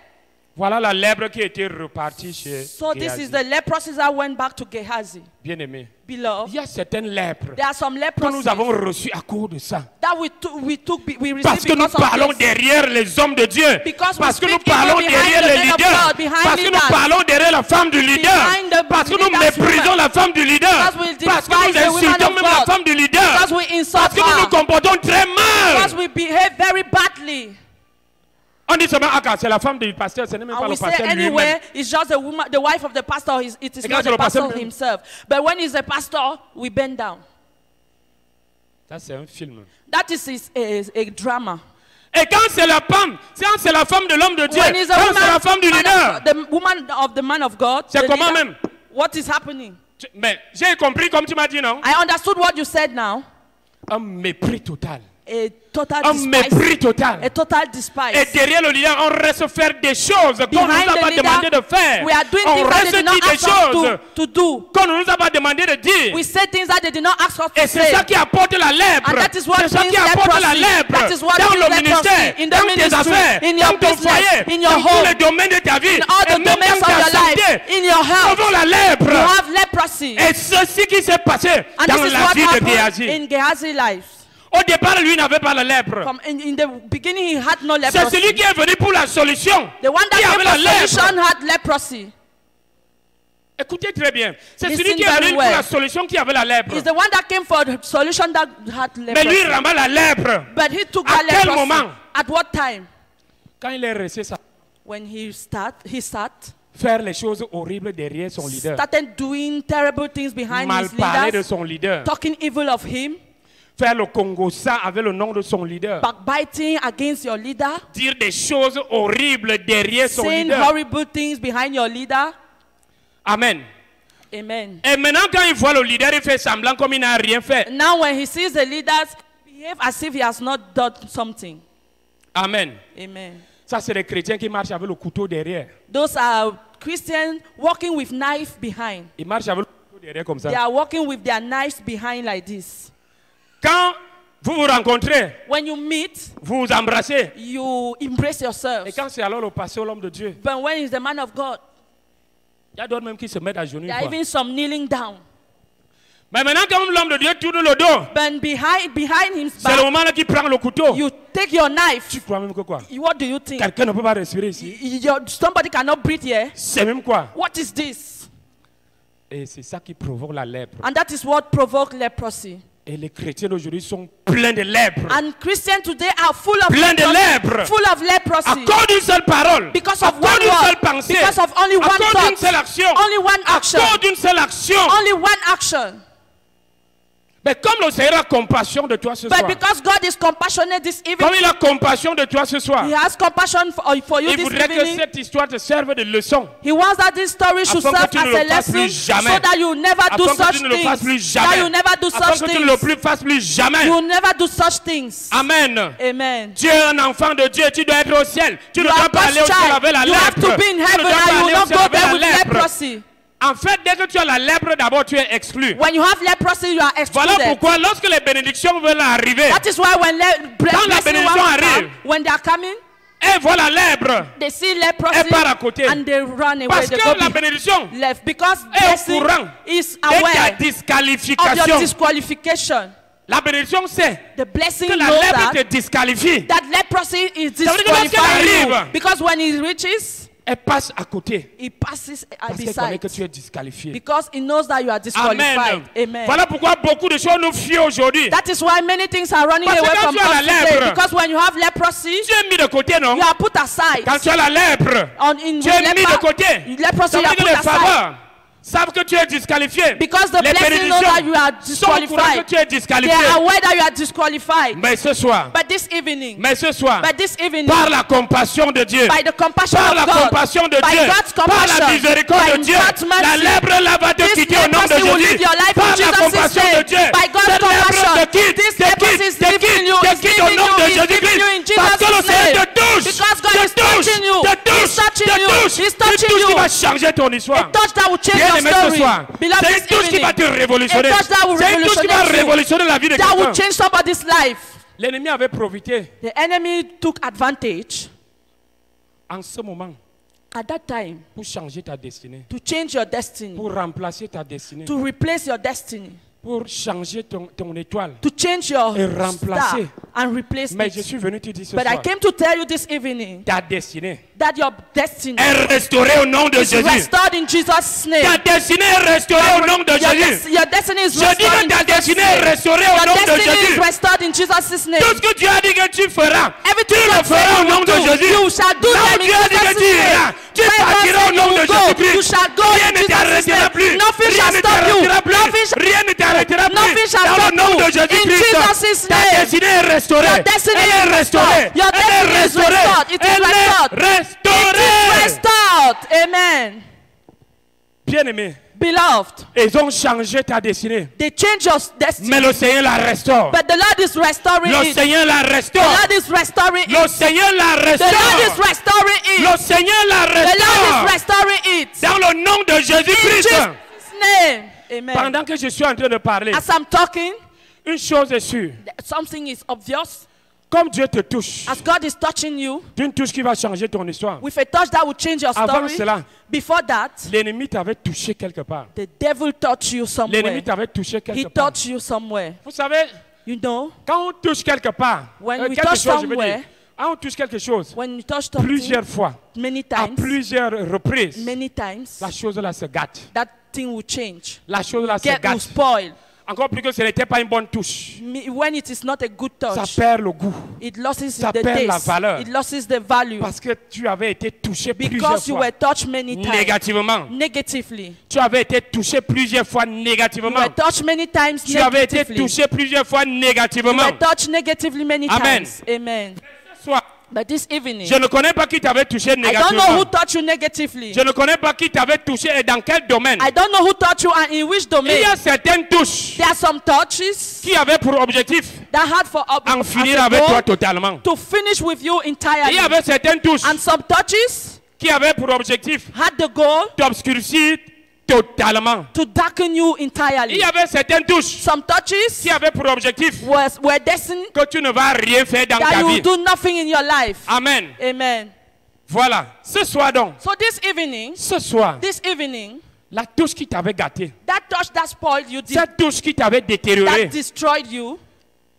Voilà la lèpre qui était repartie chez So this Géasi. is the leprosy that went back to Gehazi. Bien aimé. Il Beloved, y a certaines lèpres there are some que nous leprosies avons reçues à cause de ça. that we received Parce que nous because of parlons this. derrière les hommes de Dieu. Because we Parce que nous speak parlons even behind derrière the les men of leaders. God, behind Parce que nous leaders. parlons derrière la femme du leader. Behind the Parce que nous leader's méprisons woman. la femme du leader. Because we Parce que despise the nous women insultons of même la God. femme du leader. Because we insult Parce que nous nous her. comportons très mal. Because we behave very badly. On dit seulement, ah, c'est la femme du pasteur, ce n'est même pas And le we say pasteur lui-même. anywhere, it's just the woman, the wife of the pastor. It is Et not quand c'est the le pasteur pastor même. himself. But when he's a pastor, we bend down. Ça, c'est un film. That is a drama. Et quand c'est la femme, quand c'est la femme de l'homme de Dieu, When he's a quand woman, c'est la femme du leader, the woman of the man of God, c'est the comment leader, même? what is happening? Mais j'ai compris comme tu m'as dit, non? I understood what you said now. Un mépris total. A total Un despise. mépris total. A total Et despise. derrière le leader, on reste faire des choses qu'on ne nous Behind a the pas leader, demandé de faire. we are doing On things that reste they did dire not des ask us choses to do. qu'on ne nous a pas demandé de dire. We say things that they did not ask us Et to c'est ça say. qui apporte la lèpre. And that is what C'est ça brings qui apporte la leprosy. lèpre That is what dans brings le leprosy ministère, in the dans tes ministry, affaires, in your dans ton business, foyer, in your dans tous home, les domaines de ta vie, in all et the même domains dans of ta your life, santé. in your Nous health. avons la lèpre. You have leprosy. Et ceci qui s'est passé And dans this is la what vie de happened Géasi. in Gehazi's life. Au départ, lui n'avait pas la lèpre. In the beginning, he had no C'est leprosy. celui qui est venu pour la solution. The one that qui came avait for la lèpre. solution had leprosy. Écoutez très bien. C'est Listen celui qui est very venu pour well. la solution qui avait la lèpre. He's the one that came for the solution that had Mais lui leprosy. ramène la lèpre. But he took À that quel leprosy. moment? At what time? Quand il est resté ça, When he sat, faire les choses horribles derrière son leader. started doing terrible things behind Mal his parler de leaders, son leader. talking evil of him, Faire le Congo ça avec le nom de son leader. backbiting against your leader, Dire des choses horribles derrière son saying leader. horrible things behind your leader. Amen. Amen. Et maintenant quand il voit le leader, il fait semblant comme il n'a rien fait. Now when he sees the leaders, behave as if he has not done something. Amen. Amen. Ça, c'est les chrétiens qui marchent avec le couteau derrière. Those are Christians walking with knife behind. Ils marchent avec le couteau derrière comme ça. They are walking with their knives behind like this. Quand vous vous rencontrez, When you meet, vous vous embrassez. you embrace yourself. Et quand c'est alors le pasteur, l'homme de Dieu, But when he's the man of God, Il y a d'autres même qui se mettent à genoux. There are even some kneeling down. Mais maintenant, quand l'homme de Dieu tourne le dos, But behind his c'est le back, moment là qu'il prend le couteau. you take your knife. Tu crois même que quoi? What do you think? Quelqu'un ne peut pas respirer ici. Somebody cannot breathe here. C'est même quoi? What is this? Et c'est ça qui provoque la lèpre. And that is what provoked leprosy. Et les chrétiens d'aujourd'hui sont pleins de lèpre. And Christians today are full of Plein de leprosy. lèpre. Full of À leprosy. cause d'une seule parole. Because À of cause one d'une seule word. pensée. Because of only À one cause d'une thought. seule action. Only one À action. cause d'une seule action. Only one action. Mais comme le Seigneur a compassion de toi ce But soir. because God is compassionate this evening, Comme il a compassion de toi ce soir. He has compassion for you Il this voudrait que evening. cette histoire te serve de leçon. He wants that this story should Afin que serve tu ne as a le fasses lesson plus jamais. so that you never do Afin que such tu ne le fasses things. plus That jamais. you never do Afin such que tu ne le things. fasses plus jamais. You will never do such things. Amen. Amen. Tu es un enfant de Dieu, tu dois être au ciel. Tu ne You dois are pas aller au God's ciel child. avec la You have lèpre. to be in Tu ne heaven dois pas and you aller will au not ciel go avec there la with lèpre. leprosy. En fait, dès que tu as la lèpre, d'abord tu es exclu. When you have leprosy, you are Voilà excluded. pourquoi lorsque les bénédictions veulent arriver, That is why when Quand la bénédiction arrive, when they are coming, et voilà la lèpre, they see leprosy elle part à côté. and they run away. Parce They que go la be bénédiction left because est au blessing courant. is Dès qu'il y a aware of your disqualification, disqualification. la bénédiction sait The blessing que la knows lèpre that, te disqualifie. that leprosy is veut dire que lorsqu'elle disqualifying you. arrive, Because when it reaches, Elle passe à côté. he passes Parce qu'elle connaît beside. que tu es disqualifié. Because he knows that you are disqualified. Amen. Amen. Voilà pourquoi beaucoup de choses nous fuient aujourd'hui. That is why many things are running Parce que away quand from tu as la us today. lèpre, Because when you have leprosy, Tu es mis de côté, non? you are put aside. Quand tu as la lèpre, In tu es mis de côté. leprosy, Ça you veut are dire put que les aside. faveurs savent que tu es disqualifié. Because the Les blessing knows that you are bénédictions sont au courant que disqualified. tu es They disqualifié. are aware that you are disqualified. Mais ce soir, But this evening, par la compassion de Dieu, by the compassion par of la God, compassion de by Dieu, God's par la compassion, miséricorde by de Dieu, God's mercy, la lèpre là va te this quitter au nom de leprosy will Jésus. leave your life Par in la Jesus' compassion de name. Dieu, By God's cette lèpre compassion, te quitte, this te leprosy quitte, is te quitte, leaving you, te is quitte au leaving nom de you, is leaving you in Jésus-Christ. Parce que le Jesus' Seigneur name. te touche, Because God is te touche, touching you, te touche, He's touching te you, touche. He's Une touching touche qui you. va changer ton histoire. A touch that will change Bien your aimé ce story. soir, Beloved, c'est this une touche qui evening, va te révolutionner. a touch that will C'est une touche qui va revolutionize you. révolutionner la vie de that will quelqu'un. change somebody's life. L'ennemi avait profité The enemy took advantage en ce moment at that time pour changer ta destinée, to change your destiny, pour remplacer ta destinée, to replace your destiny, pour changer ton étoile. to change your Et star remplacer. and replace Mais je it. suis venu te dire ce But I soir, came to tell you this evening ta destinée that your destiny est restaurée au nom de is Jésus. restored in Jesus' Ta name. destinée est restaurée au nom de Jésus. Your destiny is Je dis restored que in ta Jesus' destinée est name. restaurée au Your nom de destiny is Jésus. restored in Jesus' name. Tout ce que Dieu a dit que tu feras, tu Everything le God said feras au you nom will de do, Jésus. you shall do Là où them in Dieu a dit que Jesus' tu name. iras, tu Where God partiras au said nom you de will go, you Jésus-Christ. shall go Rien in ne Jesus' t'arrêtera name. plus. Nothing Rien shall ne stop you. t'arrêtera plus. Nothing shall Rien ne t'arrêtera Nothing plus. shall Dans le stop nom you. de In Jésus-Christ, Jesus' ta name. destinée est restaurée. Your destiny Elle is est restaurée. restored. Your Elle est destiny is restaurée. restored. It is Elle restored. est restaurée. Restored. Amen. Bien-aimé, Beloved, ils ont changé ta destinée. they change your destiny. Mais le Seigneur la restaure. But the Lord is restoring Le it. Seigneur la The restaure. Lord is restoring it. Le Seigneur la The Lord is restaure. restoring it. Le Seigneur la The Lord restaure. is restoring it. Dans le nom de In Jésus-Christ. Jesus' name. Amen. Pendant que je suis en train de parler, As I'm talking, une chose est sûre. something is obvious. Comme Dieu te touche, As God is touching you d'une touche qui va changer ton histoire. with a touch that will change your Avant story. cela, Before that, l'ennemi t'avait touché quelque part. the devil touched you somewhere. L'ennemi t'avait touché He quelque part. touched you somewhere. Vous savez, You know, quand on touche quelque part, When we quelque touch chose, je veux somewhere, dire, quand on touche quelque chose, when you touch something plusieurs fois, many à times, plusieurs reprises, many times, la chose là se gâte. that thing will change. La chose là se Will gâte. spoil. Encore plus que ce n'était pas une bonne touche. When it is not a good Ça touch, perd le goût. it loses ça the perd la taste. valeur. It loses the value. Parce que tu avais été touché plusieurs Because you fois. were touched many times. Négativement. Negatively. Tu avais été touché plusieurs fois You négativement. were touched many times Tu avais été negatively. touché plusieurs fois You négativement. were touched negatively many Amen. times. Amen. Ce soir, But this evening, je ne connais pas qui t'avait touché I don't know négativement. who touched you negatively. Je ne connais pas qui t'avait touché et dans quel domaine. I don't know who touched you and in which Il domain. y a certaines touches There are some touches qui avaient pour objectif that had for en as finir a avec goal toi totalement. to finish with you Il entirely. y avait certaines touches And some touches qui avaient pour objectif had the goal d'obscurcir totalement. to darken you Il entirely. y avait certaines touches Some touches qui avaient pour objectif were destined que tu ne vas rien faire dans that ta you vie. will do nothing in your life. Amen. Amen. Voilà. Ce soir donc. So this evening, La touche qui t'avait gâté. that touch that spoiled you, Cette touche qui t'avait détérioré. that destroyed you,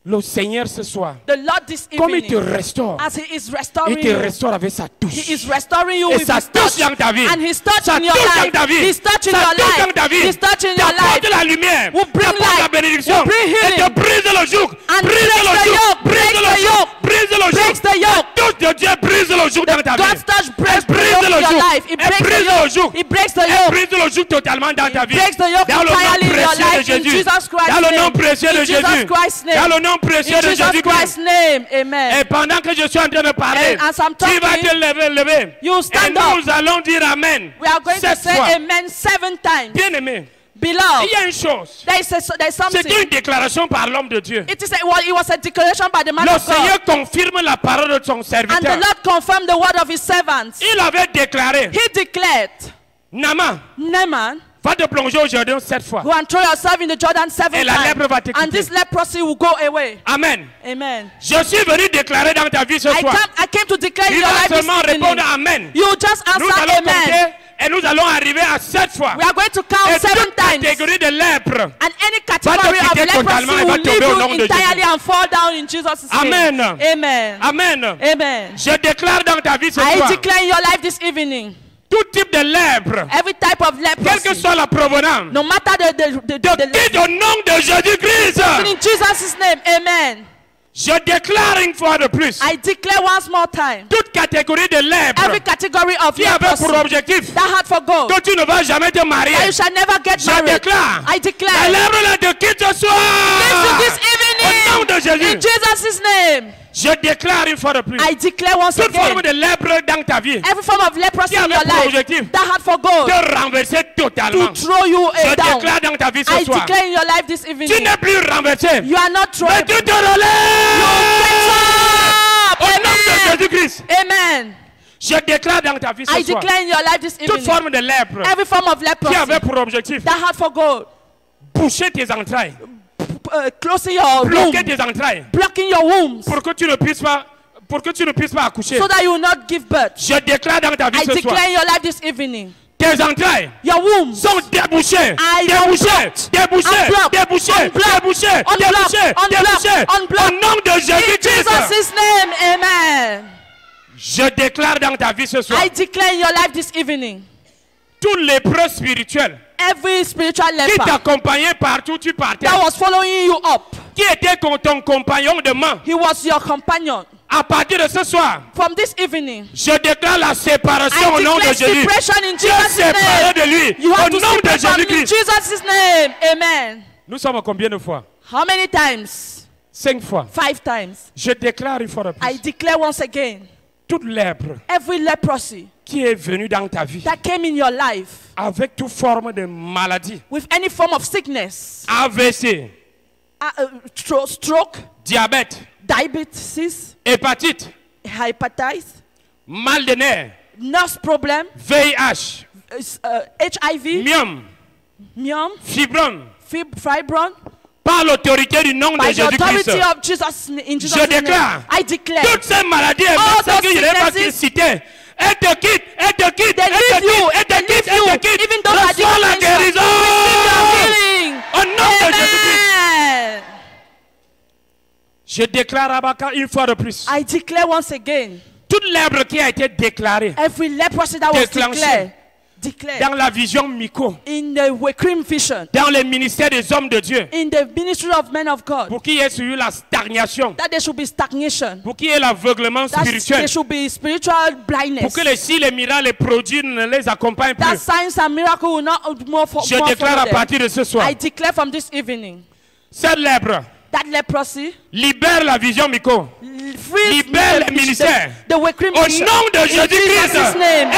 Le Seigneur ce soir. the Lord this Comme il te evening, restaure. as He is Il restoring te you, restaure avec sa touche. He is restoring you Et with ça His touche touch. dans ta vie. And His touch Ça in your touche life. dans ta vie. His touch in Ça your touche dans life. ta vie. His touch in your T'apporte life. la lumière. Will bring T'apporte la light. bénédiction. Will bring Et te healing. brise le joug. And Brise breaks le the joug. yoke. Brise Breaks le the joug. yoke. Brise le joug. Breaks the yoke. La touche de Dieu brise le joug dans ta vie. God's touch breaks the Brise yoke le in your joug. life. It Elle breaks the brise le yoke. joug. It breaks the Elle yoke. brise le joug totalement dans ta vie. breaks the yoke Dans le nom entirely in your précieux de life in Jésus. Jesus Christ's Dans le nom name. précieux de In Jesus Jésus. Christ's name. Dans le nom précieux In de Jesus Jésus-Christ. Christ's name. Amen. Et pendant que je suis en train de parler, And as I'm tu vas talking, te lever. you Et stand up. nous allons dire Amen. We are going to 7 say fois. amen 7 times. Bien aimé, Beloved, il y a une chose. there is something. C'est une déclaration par l'homme de Dieu. It was a declaration by the man Le of God. Seigneur confirme la parole de son And the serviteur. Lord confirmed the word of His servants. Il avait déclaré, He declared, Naaman, Naaman, va te plonger au Jourdain 7 fois. go and throw yourself in the Jordan 7 Et la lèpre va te times. And quitter. this leprosy will go away. Amen. Amen. Je suis venu déclarer dans ta vie ce soir. I came to declare in Il your va life this seulement répondre evening. Amen. You just Nous answer allons amen. compter et nous allons arriver à 7 fois. We are going to count Et 7 toute times. catégorie de lèpre. And any category of quitter leprosy totalement et va will tomber leave au nom you de entirely Jésus. and fall down in Jesus' Amen. name. Amen. Amen. Amen. Je déclare dans ta vie ce I soir, declare in your life this evening, tout type de lèpre, every type of quelle que leprosy, soit la provenance, no matter the quitte au nom de Jésus-Christ. in Jesus' name, amen. Je déclare une fois de plus, I declare once more time, toute catégorie de lèpre every category of qui avait leprosy pour objectif that had for goal, que tu ne vas jamais te marier. that you shall never get Je married. déclare, I la declare, lèpre là te quitte ce soir. listen this Au nom de evening, Jésus. in Jesus' name, Je déclare une fois de plus, I declare once toute forme again, de lèpre dans ta vie, every form of leprosy qui in avait your pour life objectif that had for goal te renverser totalement. to throw you Je down, déclare dans ta vie ce I soir, declare in your life this evening, tu n'es plus renversé, you are not mais thrown. tu te relèves. Au nom de Amen. Jésus-Christ, Amen. je déclare dans ta vie I ce soir, declare in your life this toute evening, forme de lèpre every form of qui avait leprosy pour objectif that had for goal, boucher tes entrailles, closing your womb, bloquer tes entrailles, blocking your wombs, pour que tu ne puisses pas accoucher. so that you will not give birth. Je déclare dans ta vie I ce soir, declare in your life this evening, tes entrailles your wombs sont débouchées, I débouchées, unblocked, débouchées, unblocked, débouchées, unblocked, débouchées, unblocked, débouchées, unblocked, débouchées. unblocked. Au nom de in Jésus-Christ, Jesus' name, amen. je déclare dans ta vie ce soir, I declare in your life this evening, tous les lépreux spirituels every spiritual qui leper t'accompagnaient partout tu partais, that was following you up, qui était ton compagnon de main, he was your companion. à partir de ce soir, From this evening, je déclare la séparation I au nom de declare Jésus. separation in Tu es Jesus' séparé name. de lui You have au to nom de separate from me in Jésus-Christ. Jesus' name, amen. Nous sommes à combien de fois? How many times? 5 fois. 5 times. Je déclare une fois de I plus, declare once again, toute lèpre every leprosy qui est venue dans ta vie that came in your life avec toute forme de maladie, with any form of sickness, AVC, stroke, diabète, diabetes, hépatite, hepatitis, mal de nerfs, nerve problem, VIH, HIV, myome, fibrome, fibron, par l'autorité du nom de by the Jésus-Christ. authority of Jesus in Jesus' Je name, déclare, I declare, toutes ces maladies, all et même celles que je n'ai pas those citées, elles te quittent, elles te quittent, they elles te leave you, quittent, elles te they quittent, leave you, elles te quittent. even though I Reçois la didn't guérison healing. au nom de Jésus-Christ. Amen. Je déclare Abaka une fois de plus, I declare once again, toute lèpre qui a été déclarée every leprosy that was Déclenché. declared dans la vision Miko, in the Wakrim vision, dans le ministère des hommes de Dieu, in the ministry of men of God, pour qu'il y ait sur la stagnation, that there should be stagnation, pour qu'il y ait l'aveuglement that spirituel, there should be spiritual blindness, pour que les signes, les miracles, les produits ne les accompagnent that plus. signs and miracles will not more Je déclare à follow them. partir de ce soir, I declare from this evening, cette lèpre that leprosy libère la vision Miko, free libère les ministères. the Wakrim Au vision. nom de In Jésus-Christ, Jesus' name,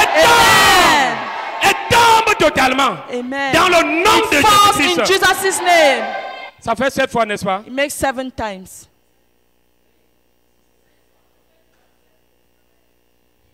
et tombe totalement. amen. Dans le nom de It falls in Jésus-Christ. Jesus' name. Ça fait 7 fois, n'est-ce pas? It makes 7 times.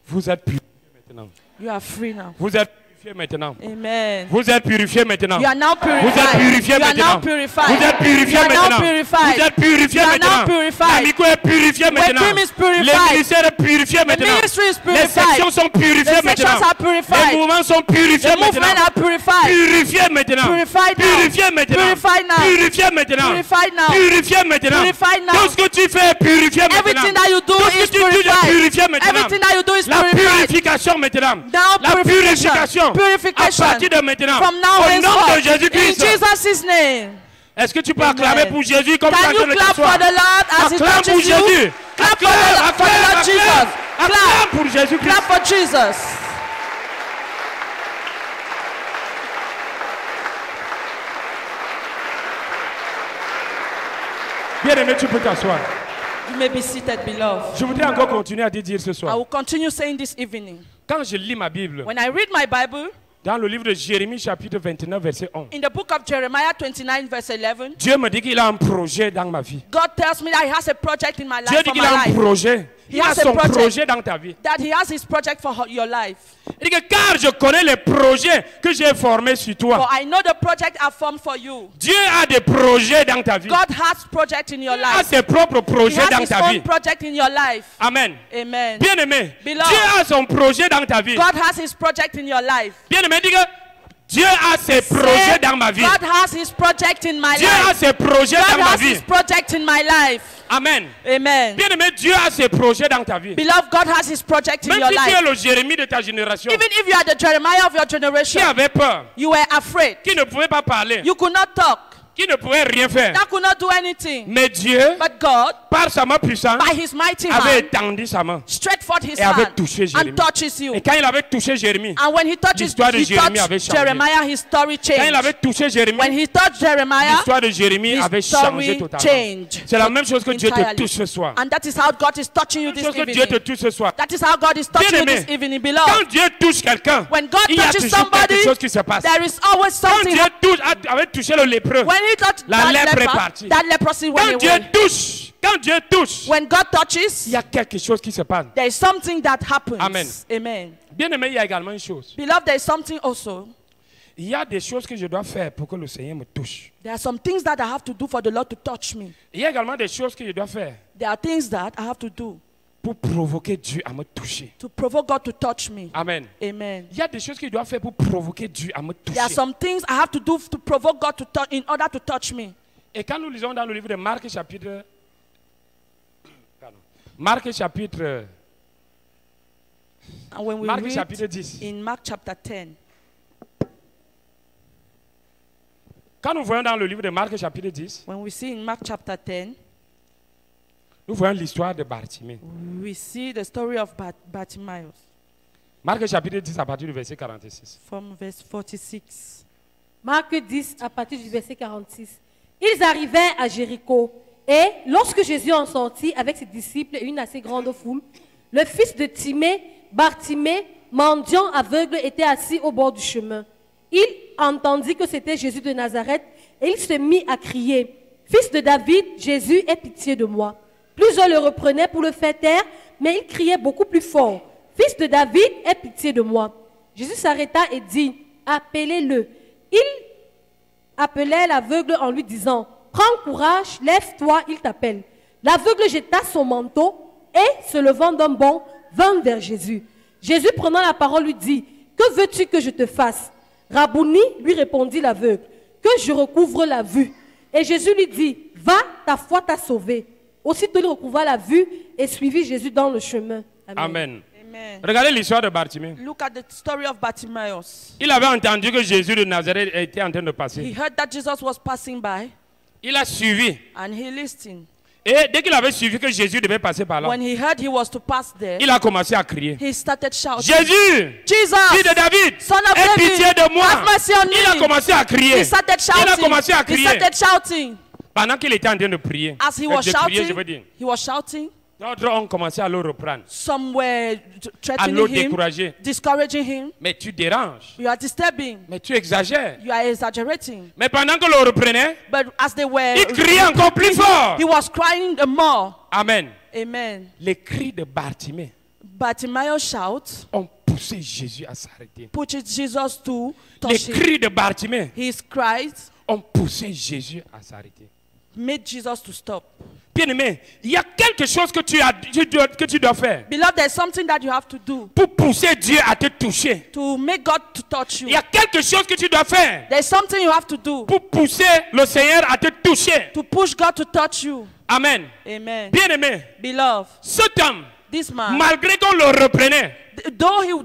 Vous êtes purifiés maintenant. You are free now. Vous êtes purifiés maintenant. Amen. Vous êtes purifiés maintenant. You are now purified. Vous êtes purifiés You are maintenant. now purified. Vous êtes purifiés You are now maintenant. purified. Vous êtes purifiés You are now maintenant. purified. L'amico est purifié maintenant. Webrim is purified. Le ministère est purifié maintenant. ministry is Les purified. sections sont purifiées The maintenant. sections are purified. Les mouvements sont purifiés The movement maintenant. are purified. Purifiés maintenant. Purified now. Purifiés maintenant. Purified now. Purifiés maintenant. Purified now. Purifiés maintenant. Purified now. Tout ce que tu fais est purifié maintenant. Everything that you do Tout ce que is tu dis est purified. purifié maintenant. Everything that you do is La purified. purification maintenant. Now La purification. Purification. À partir de maintenant. From now Au nom de henceforth. In Jésus-Christ. Jesus' name. Est-ce que tu peux Amen. acclamer pour Jésus comme Can ça you clap for the Lord as he Acclame pour touches you? Jésus. Clap for the Lord Jesus. Acclame pour Jésus-Christ. Clap for Jesus. Bien-aimé, tu peux t'asseoir. You may be seated, beloved. Je voudrais encore continuer à te dire ce I soir. will continue saying this evening. Quand je lis ma Bible, When I read my Bible, dans le livre de Jérémie chapitre 29 verset 11, in the book of Jeremiah 29 verse 11, Dieu me dit qu'il a un projet dans ma vie. God tells me that he has a project in my Dieu life dit for qu'il my a un life. projet. He Il a has a son project. projet dans ta vie. That he has his project for your life. Il dit que car je connais les projets que j'ai formés sur For toi. I know the project I formed for you. Dieu a des projets dans ta vie. God has project in your Il a life. ses propres He projets has dans his ta own vie. project in your life. Amen. Amen. Bien-aimé, Beloved. Dieu a son projet dans ta vie. God has his project in your life. Bien-aimé, dis que Dieu a ses projets Say, dans ma vie. God has his project in my Dieu a life. ses projets God dans ma has vie. his project in my life. Amen. Amen. Bien-aimé, Dieu a ses projets dans ta vie. Beloved, God has his project in Même your si tu es life. le Jérémie de ta génération, Even if you are the Jeremiah of your qui generation, avait peur, you were afraid. qui ne pouvait pas parler, You could not talk. qui ne pouvait rien faire. That could not do anything. Mais Dieu, But God, par sa main puissante, by his mighty avait hand, étendu sa main. stretched forth his Et avait hand touché Jérémie. and touches you. Et quand il avait touché Jérémie, And when he touches l'histoire de he Jérémie avait touched changé. Jeremiah, his story quand il changed. avait touché When Jérémie, he touched Jeremiah, l'histoire de Jérémie his avait changé story totalement. changed. C'est la même chose que Dieu te entirely. touche ce soir. And that is how God is touching you La this même chose que Dieu te evening. touche ce soir. That is how God is touching you Bien-aimé, this evening, Quand beloved. Dieu touche quelqu'un, When God il y a touches toujours somebody, quelque chose qui se passe. there is always Quand something. Dieu touche, avait touché le lépreux, When he touched La that lèpre est leper, partie. that leprosy quand went Dieu away. touche, quand Dieu touche, When God touches, il y a quelque chose qui se passe. there is something that happens. Amen. Amen. Bien-aimé, il y a également une chose. Beloved, there is something also. Il y a des choses que je dois faire pour que le Seigneur me touche. There are some things that I have to do for the Lord to touch me. Il y a également des choses que je dois faire There are things that I have to do pour provoquer Dieu à me toucher. to provoke God to touch me. Amen. Amen. Il y a des choses que je dois faire pour provoquer Dieu à me toucher. There are some things I have to do to provoke God to touch in order to touch me. Et quand nous lisons dans le livre de Marc chapitre... Marc chapitre... And when we Marc read chapitre 10. in Mark chapter 10, Quand nous voyons dans le livre de Marc chapitre 10, when we see in Mark chapter 10, nous voyons l'histoire de Bartimée. we see the story of Bartimaeus Marc chapitre 10 à partir du verset 46. from verse 46. Marc 10 à partir du verset 46. Ils arrivèrent à Jéricho et lorsque Jésus en sortit avec ses disciples et une assez grande foule, le fils de Timée, Bartimée, mendiant aveugle, était assis au bord du chemin. Il entendit que c'était Jésus de Nazareth et il se mit à crier « Fils de David, Jésus, aie pitié de moi !» Plusieurs le reprenaient pour le faire taire, mais il criait beaucoup plus fort « Fils de David, aie pitié de moi !» Jésus s'arrêta et dit « Appelez-le !» Il appelait l'aveugle en lui disant « Prends courage, lève-toi, il t'appelle. » L'aveugle jeta son manteau et, se levant d'un bond, vint vers Jésus. Jésus, prenant la parole, lui dit « Que veux-tu que je te fasse ?» Rabouni, lui répondit l'aveugle, « Que je recouvre la vue. » Et Jésus lui dit « Va, ta foi t'a sauvé. » Aussitôt il recouvra la vue et suivit Jésus dans le chemin. Amen. Amen. Regardez l'histoire de Bartimée. Look at the story of Bartimaeus. Il avait entendu que Jésus de Nazareth était en train de He passer. heard that Jesus was passing by Il a suivi. and he listened. Et dès qu'il avait suivi que Jésus devait passer par là, When he heard he was to pass there, il a commencé à crier. he started shouting, Jésus, Jesus, fils de David, Son of aie David, pitié de moi. have mercy on Il a me. commencé à crier. He started Il a shouting. commencé à He crier. started shouting. Pendant qu'il était en train de prier, As he was de prier, je veux shouting, dire, he was shouting. d'autres ont commencé à le reprendre, Some were à threatening le him, décourager. discouraging him. Mais tu déranges, You are disturbing. mais tu exagères. You are exaggerating. Mais pendant que le reprenait, But as they were, il criait encore plus fort. he was crying the more. Amen. Amen. Les cris de Bartimée Bartimaeus shouts ont poussé poussé Jésus à s'arrêter. pushed Jesus to Les touch him. cris de Bartimée His cries ont poussé Jésus à s'arrêter. made Jesus to stop. Bien-aimé, il y a quelque chose que tu dois faire Beloved, there's something that you have to do pour pousser Dieu à te toucher. to make God to touch Il you. y a quelque chose que tu dois faire There's something you have to do pour pousser le Seigneur à te toucher. to push God to touch you. Amen. Amen. Bien-aimé, Beloved, cet homme, this man, malgré qu'on le reprenait,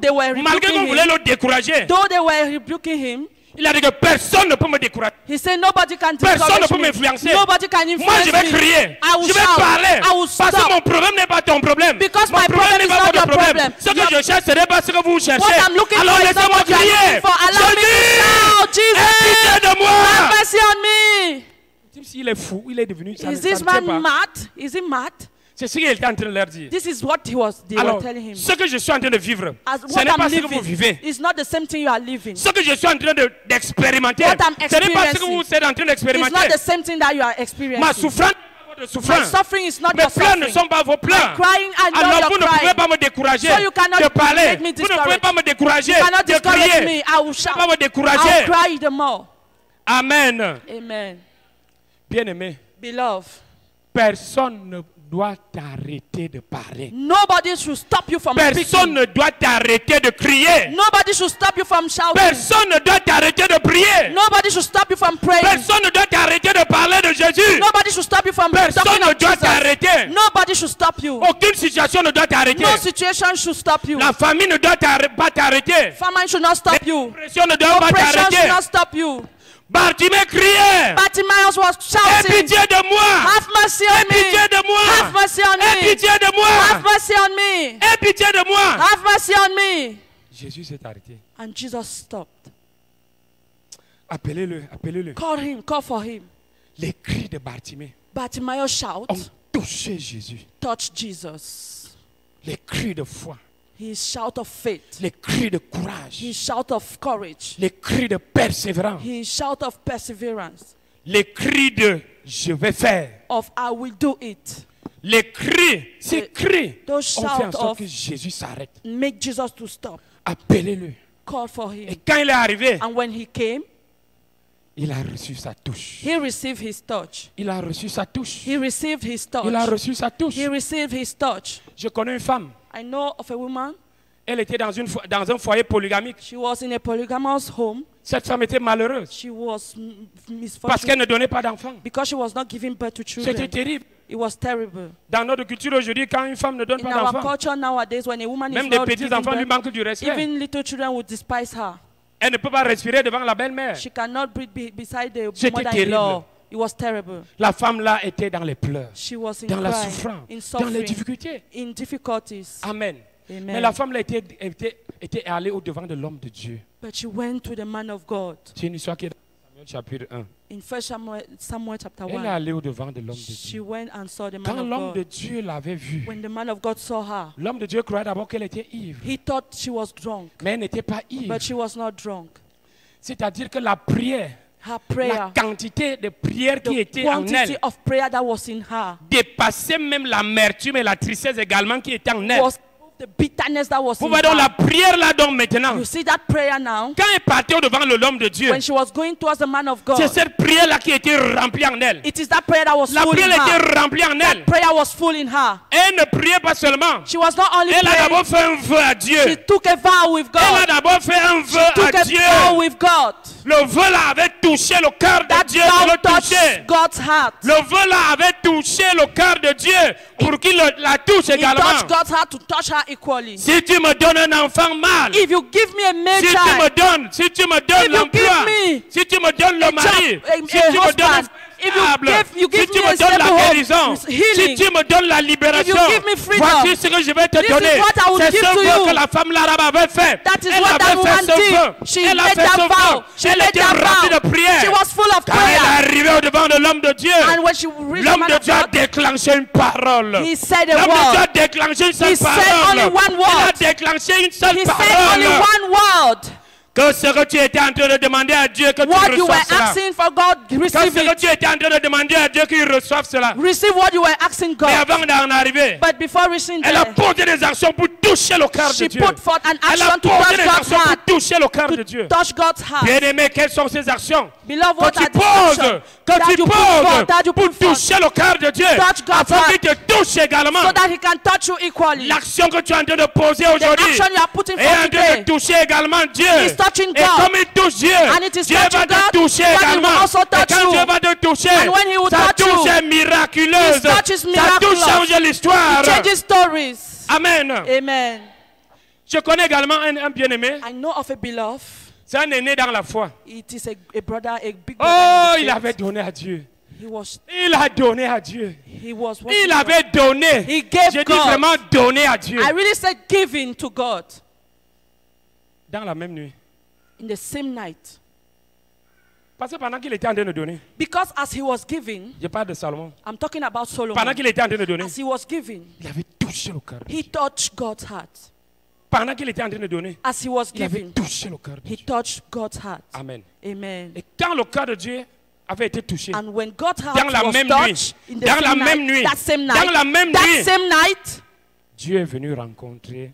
they were malgré qu'on rebuking voulait him, le décourager, though they were rebuking him, il a dit que personne ne peut me décourager. he said nobody can Personne ne discourage peut me. m'influencer. Nobody can Moi, je vais influence me. crier. I will Je vais shout. parler. I will Parce que stop. mon problème n'est pas ton problème. Because Mon my problem n'est is pas not votre your problème. problem. Ce que je cherche, ce n'est pas ce que vous cherchez. What I'm looking Alors for is not laissez-moi what you are crier. looking for. Allow me to shout, Je dis, aie pitié Jesus, de moi. have mercy on me. S'il est fou, il est devenu ça. Is this man mad? Is he mad? C'est ce qu'il était en train de leur dire. This is what they were Alors, telling him. ce que je suis en train de vivre, As ce what n'est pas I'm ce que vous living vivez. is not the same thing you are living. Ce que je suis en train d'expérimenter, What I'm ce n'est pas ce que experiencing vous êtes en train It's not d'expérimenter. the same thing that you are Ma experiencing. souffrance n'est pas votre My souffrance. suffering is not Mes your pleurs ne suffering. sont pas vos pleurs. Crying, I know Alors you're vous ne pouvez crying. pas me décourager So you cannot de parler. make me Vous ne pouvez discouraged. pas me décourager You cannot de discourage me. crier. I will Vous ne shout. pouvez pas me I'll décourager. cry the more. Amen. Amen. Bien-aimé, Beloved, personne ne doit t'arrêter de parler. nobody should stop you from Personne speaking. ne doit t'arrêter de crier. Nobody should stop you from shouting. Personne ne doit t'arrêter de prier. Nobody should stop you from praying. Personne ne doit t'arrêter de parler de Jésus. Nobody should stop you from Personne talking ne of doit Jesus. t'arrêter. Nobody should stop you. Aucune situation ne doit t'arrêter. No situation should stop you. La famille ne doit pas t'arrêter. Famine should not stop you. L'oppression ne doit pas Oppression should t'arrêter. not stop you. Bartimée criait. Bartimaeus was Aie shouting, pitié de moi. have mercy Aie on me. pitié de moi. Have mercy on Aie me. pitié de Have moi. mercy on me. Aie pitié de moi. Have mercy on me. Jésus s'est arrêté. And Jesus stopped. Appelez-le, appelez-le. Call him, call for him. Les cris de Bartimée Bartimaeus shout, ont touché Jésus. touch Jesus. Les cris de foi, His shout of faith. les cris de His courage, shout of courage. les cris de persévérance, His shout of perseverance. les cris de je vais faire. Of I will do it. Les cris, ces cris Those ont fait en shout sorte of que Jésus s'arrête. make Jesus to stop. Appelez-le. Call for Et him. quand il est arrivé, And when he came, il a reçu sa touche. he received his touch. Il a reçu sa touche. He received his Il a touch. reçu sa touche. He received his touch. Je connais une femme. I know of a woman. Elle était dans un foyer polygamique. She was in a polygamous home. Cette femme était malheureuse She was parce misfortunate qu'elle ne donnait pas d'enfants. because she was not giving birth to C'était children. terrible. It was terrible. Dans notre culture aujourd'hui, quand une femme ne donne In pas our d'enfants, culture nowadays, when a woman is même des not petits giving enfants lui birth, manquent du respect. even little children would despise her. Elle ne peut pas respirer devant la belle-mère. She cannot breathe beside the C'était mother-in-law. terrible. It was terrible. La femme là était dans les pleurs, She was in dans la cry, souffrance, in dans les suffering, difficultés. in difficulties. Amen. Amen. Mais la femme là était allée au-devant de l'homme de Dieu. But she went to the man of God. C'est une histoire qui est dans Samuel chapitre 1. In 1 Samuel chapter Elle est 1, allée au-devant de l'homme de she Dieu. went and saw the man Quand of l'homme de God. Dieu l'avait vue, When the man of God saw her, l'homme de Dieu croyait d'abord qu'elle était ivre. he thought she was drunk, Mais elle n'était pas ivre. but she was not drunk. C'est-à-dire que la prière, Her la prayer, quantité de prière qui the était en quantity elle, of prayer that was in her, dépassait même l'amertume et la tristesse également qui étaient en elle. was the bitterness that was Vous in voyez donc la her. prière là donc maintenant, You see that prayer now? quand elle partait au-devant de l'homme de Dieu, When she was going towards the man of God, c'est cette prière là qui était remplie en elle. it is that prayer that was La full in prière her. était remplie en elle. Prayer was full in her. Elle ne priait pas seulement. She was not only Elle a praying, d'abord fait un vœu à she Dieu. took a vow with Elle a God. d'abord fait un vœu Took à a Dieu. vow with God. Le vœu là avait touché le cœur de That Dieu vow de le toucher. touched God's heart. Le vœu là avait touché le cœur de Dieu pour qu'il la touche It également. touched God's heart to touch her equally. Si tu me donnes un enfant mâle, If you give me a male si tu child, me donnes If you l'emploi, give me si tu me donnes le a mari, job, a si tu me donnes husband, if you stable, give si tu me me a donnes la stable home, guérison, si healing, tu me donnes la libération, if you give me freedom, voici ce que je vais te this is donner. what I will C'est give ce to vœu you. que la femme l'arabe avait fait. That is Elle what that avait fait woman ce did. vœu. She Elle a made fait that ce vow. vœu. She Elle made était that remplie de vow. prière. She was full of Quand elle est prayer. arrivée au devant de l'homme de Dieu, And when she reached the l'homme man de of Dieu a God, déclenché une parole. he said a L'homme de Dieu a word. déclenché une seule He said parole. only one Il a word. déclenché une seule He said parole. only one word. Que ce que tu étais en train de demander à Dieu, que tu What you were reçoives cela. asking for God, Que receive ce que it. tu étais en train de demander à Dieu, qu'il reçoive cela. Receive what you were asking Mais God. avant d'en arriver, But before reaching elle a there, posé des actions pour toucher le cœur de she Dieu. put forth an Elle a action to posé touch des God's actions heart. pour toucher le cœur de Dieu. Touch God's heart. Bien-aimé, quelles sont ces actions? Beloved, Que what tu are the poses, actions que that tu you put poses forth, that you pour put forth, toucher le cœur de Dieu, Touch God's afin qu'il heart. te touche également. so that He can touch you equally? L'action que tu es en train de poser The aujourd'hui action you are putting est forth en train de today toucher également Dieu. is touching Et God. comme il touche Dieu, And it is Dieu va touching te God, toucher God will également. also Et touch quand you. Dieu va te toucher, And when He will sa touch touche you, est miraculeuse. His touch is Sa touche miraculous. change l'histoire. It changes stories. Amen. Amen. Je connais également un bien-aimé. I know of a beloved. C'est un aîné dans la foi. It is a brother, a big brother. Oh, in il the avait faith. donné à Dieu. He was Il a donné à Dieu. what Il avait donné. He gave J'ai dit God. vraiment donné à Dieu. I really said giving to God Dans la même nuit. in the same night. Parce que pendant qu'il était en train de donner, Because as he was giving, je parle de Salomon. I'm talking about Solomon. Pendant qu'il était en train de donner, As he was giving, il avait touché le cœur de he Dieu. touched God's heart. Pendant qu'il était en train de donner, As he was il avait giving, touché le cœur de he Dieu. touched God's heart. Amen. Amen. Et quand le cœur de Dieu avait été touché, And when God's heart dans la was même touched, nuit, in the dans la same même night, nuit, that same dans night, la même that nuit, same night, Dieu est venu rencontrer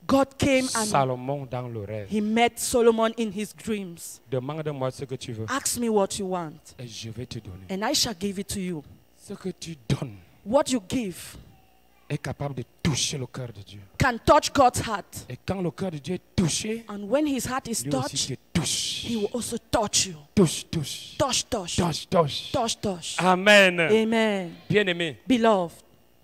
God came and Salomon dans le rêve. he met Solomon in his dreams. Demande-moi ce que tu veux Ask me what you want, et je vais te donner. and I shall give it to you. Ce que tu donnes What you give est capable de toucher le cœur de Dieu. can touch God's heart. Et quand le cœur de Dieu est touché, And when his heart is lui touched, aussi te touche. he will also touch you. Touche, touche. Touch, touch, Touche, touche. touch, touch. Amen. Amen. Bien-aimé, Beloved,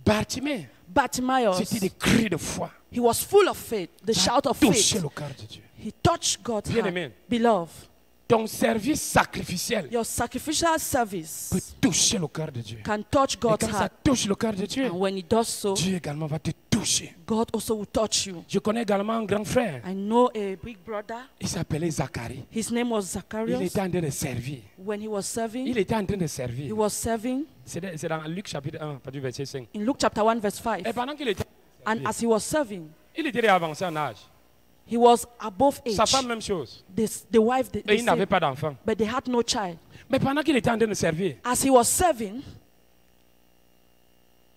Bartimée, Bartimaeus, c'était des cris de foi. he was full of faith, the shout of Toucher faith. le cœur de Dieu. He touched God's heart. Bien-aimé. Beloved, Ton service sacrificiel your sacrificial service peut toucher le cœur de Dieu. can touch Et God's quand ça heart. touche le cœur de Dieu, And when he does so, Dieu également va te toucher. God also will touch you. Je connais également un grand frère. I know a big brother. Il s'appelait Zacharie. His name was Il Zacharias. était en train de servir. When he was serving, Il était en train de he servir. was serving C'est dans Luc chapitre 1, pas du verset 5. in Luke chapter 1 verse 5. Et pendant qu'il était, And as he was serving, il était déjà avancé en âge. he was above Sa age. femme, même chose. The wife, Et they il n'avait said, pas d'enfant. but they had no child. Mais pendant qu'il était en train de servir, As he was serving,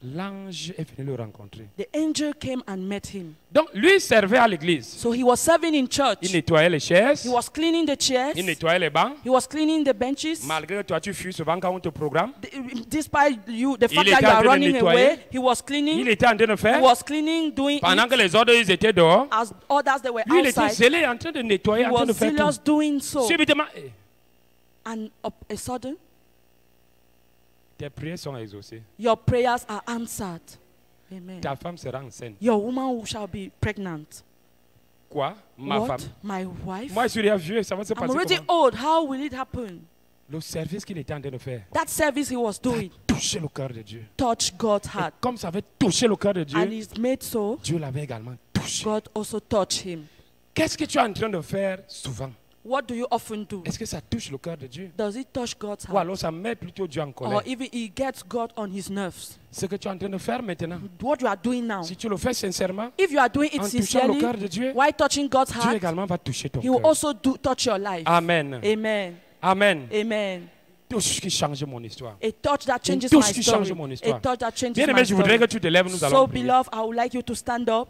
l'ange est venu le rencontrer. the angel came and met him. Donc, lui servait à l'église. So he was serving in church. Il nettoyait les chaises, He was cleaning the chairs. il nettoyait les bancs. He was cleaning the benches. Malgré que toi, tu fuis souvent quand on te programme. Despite you, the fact Il that était you en are train de running nettoyer. away, he was cleaning. Il était en train de He faire. was cleaning, doing Pendant it. que les autres ils étaient dehors, As others that were lui, il était outside, zélé en train de nettoyer, he en train de was faire zealous tout. doing so. Subitement, And a sudden, tes prières sont exaucées. your prayers are answered. Amen. Ta femme sera enceinte. Your woman who shall be pregnant. Quoi? Ma What? femme. My wife? Moi, je suis déjà vieux, ça va se I'm passer already comment? old. How will it happen? Le service qu'il était en train de faire That service he was a doing touché le cœur de Dieu. touched God's Et heart. comme ça avait touché le cœur de And Dieu, he's made so, Dieu l'avait également touché. God also touched him. Qu'est-ce que tu es en train de faire souvent? What do you often do? Est-ce que ça touche le cœur de Dieu? Does it touch God's Ou heart? alors ça met plutôt Dieu en Or colère? even he gets God on his nerves? Ce que tu es en train de faire maintenant, What you are doing now, si tu le fais sincèrement, if you are doing it en touchant le sincerely, cœur de Dieu, while touching God's Dieu heart, également va toucher ton he will cœur. also touch your life. Amen. Amen. Amen. Amen. Touche qui change mon histoire. A touch that changes touche my qui story. change mon histoire. A touch that changes Bien my aimé, je voudrais story. que tu te lèves, nous So, allons prier. beloved, I would like you to stand up.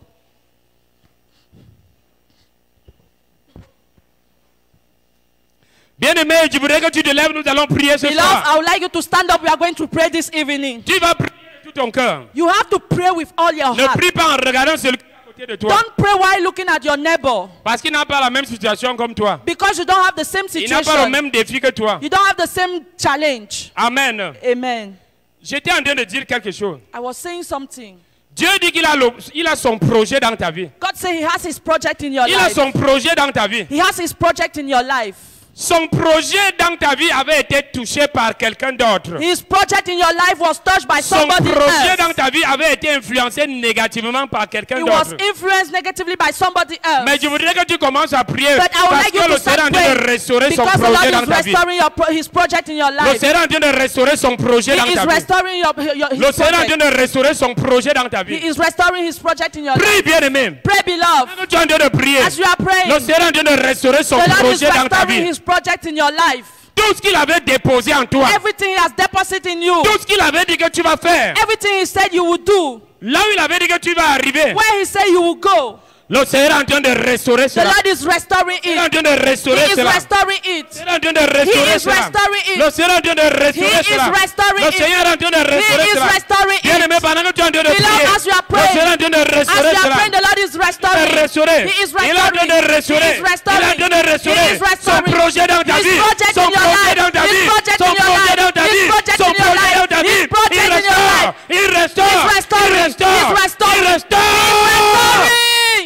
Bien aimé, je voudrais que tu te lèves, nous allons prier ce Beloved, soir. I would like you to stand up. We are going to pray this evening. Tu vas prier de tout ton cœur. You have to pray with all your Ne heart. prie pas en regardant celui qui est à côté de toi. Don't pray while looking at your neighbor, Parce qu'il n'a pas la même situation comme toi. because you don't have the same Il n'a pas le situation. même défi que toi. You don't have the same challenge. Amen. Amen. J'étais en train de dire quelque chose. I was saying something. Dieu dit qu'il a, il a son projet dans ta vie. God said he has his project in your Il a life. son projet dans ta vie. He has his project in your life. Son projet dans ta vie avait été touché par quelqu'un d'autre. His project in your life was touched by Son somebody projet else. dans ta vie avait été influencé négativement par quelqu'un It was d'autre. influenced negatively by somebody else. Mais je voudrais que tu commences à prier But I would parce like you que to le Seigneur est en start train de praying restaurer son because the projet dans Lord ta is vie. restoring his project in your Le life. Seigneur est en train de restaurer son projet dans He is ta vie. restoring his Le Seigneur est en project. train de restaurer son projet dans ta He vie. is restoring his project in your life. Prie, bien-aimé. Pray, beloved. Quand tu es en train de prier, As you are praying, le Seigneur est en train de restaurer son the Lord is projet dans ta restoring vie. his project in your life. Tout ce qu'il avait déposé en toi, Everything he has deposited in you, tout ce qu'il avait dit que tu vas faire, everything he said you would do, là où il avait dit que tu vas arriver, where he said you will go, le Seigneur est en train de restaurer the cela. Lord is restoring Il est en it. train de He restaurer is cela. restoring it. Il est en train de restaurer He is cela. restoring it. Le Seigneur est en train de restaurer He is cela. restoring Le it. Seigneur est en train de He restaurer is cela. restoring Bien aimé, it. pendant que tu es en train de Beloved, prier, as you are le Seigneur est en train de As restaurer you are cela. praying, the Lord is restoring. Restaurer. He is Il est en train de restoring. restaurer. He is Il est en restoring. train de restaurer He is son restoring. projet dans ta His vie. project Son in your projet life. dans ta His vie. project Son in your projet life. dans ta His vie. project Son in your projet life. dans ta His vie. project Il in your restaure. life. Il restaure. He's restoring. Il restaure. He's restoring. Il restaure.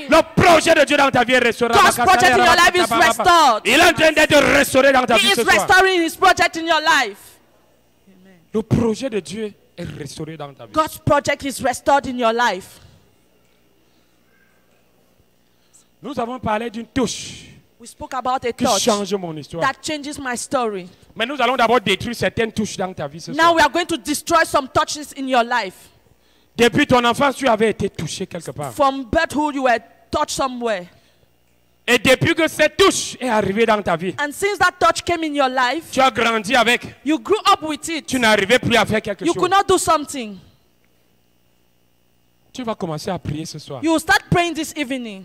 Le projet de Dieu dans ta vie est restauré. God's project in your life is restored. Il est en train d'être restauré dans ta He vie is ce soir. restoring his project in your life. Le projet de Dieu est restauré dans ta vie. God's project is restored in your life. Nous avons parlé d'une touche We spoke about a qui touch change mon histoire. that changes my story. Mais nous allons d'abord détruire certaines touches dans ta vie ce Now soir. we are going to destroy some touches in your life. Depuis ton enfance, tu avais été touché quelque part. From birthhood, you were touched somewhere. Et depuis que cette touche est arrivée dans ta vie, And since that touch came in your life, tu as grandi avec. you grew up with it. Tu n'arrivais plus à faire quelque You chose. could not do something. Tu vas commencer à prier ce soir. You will start praying this evening.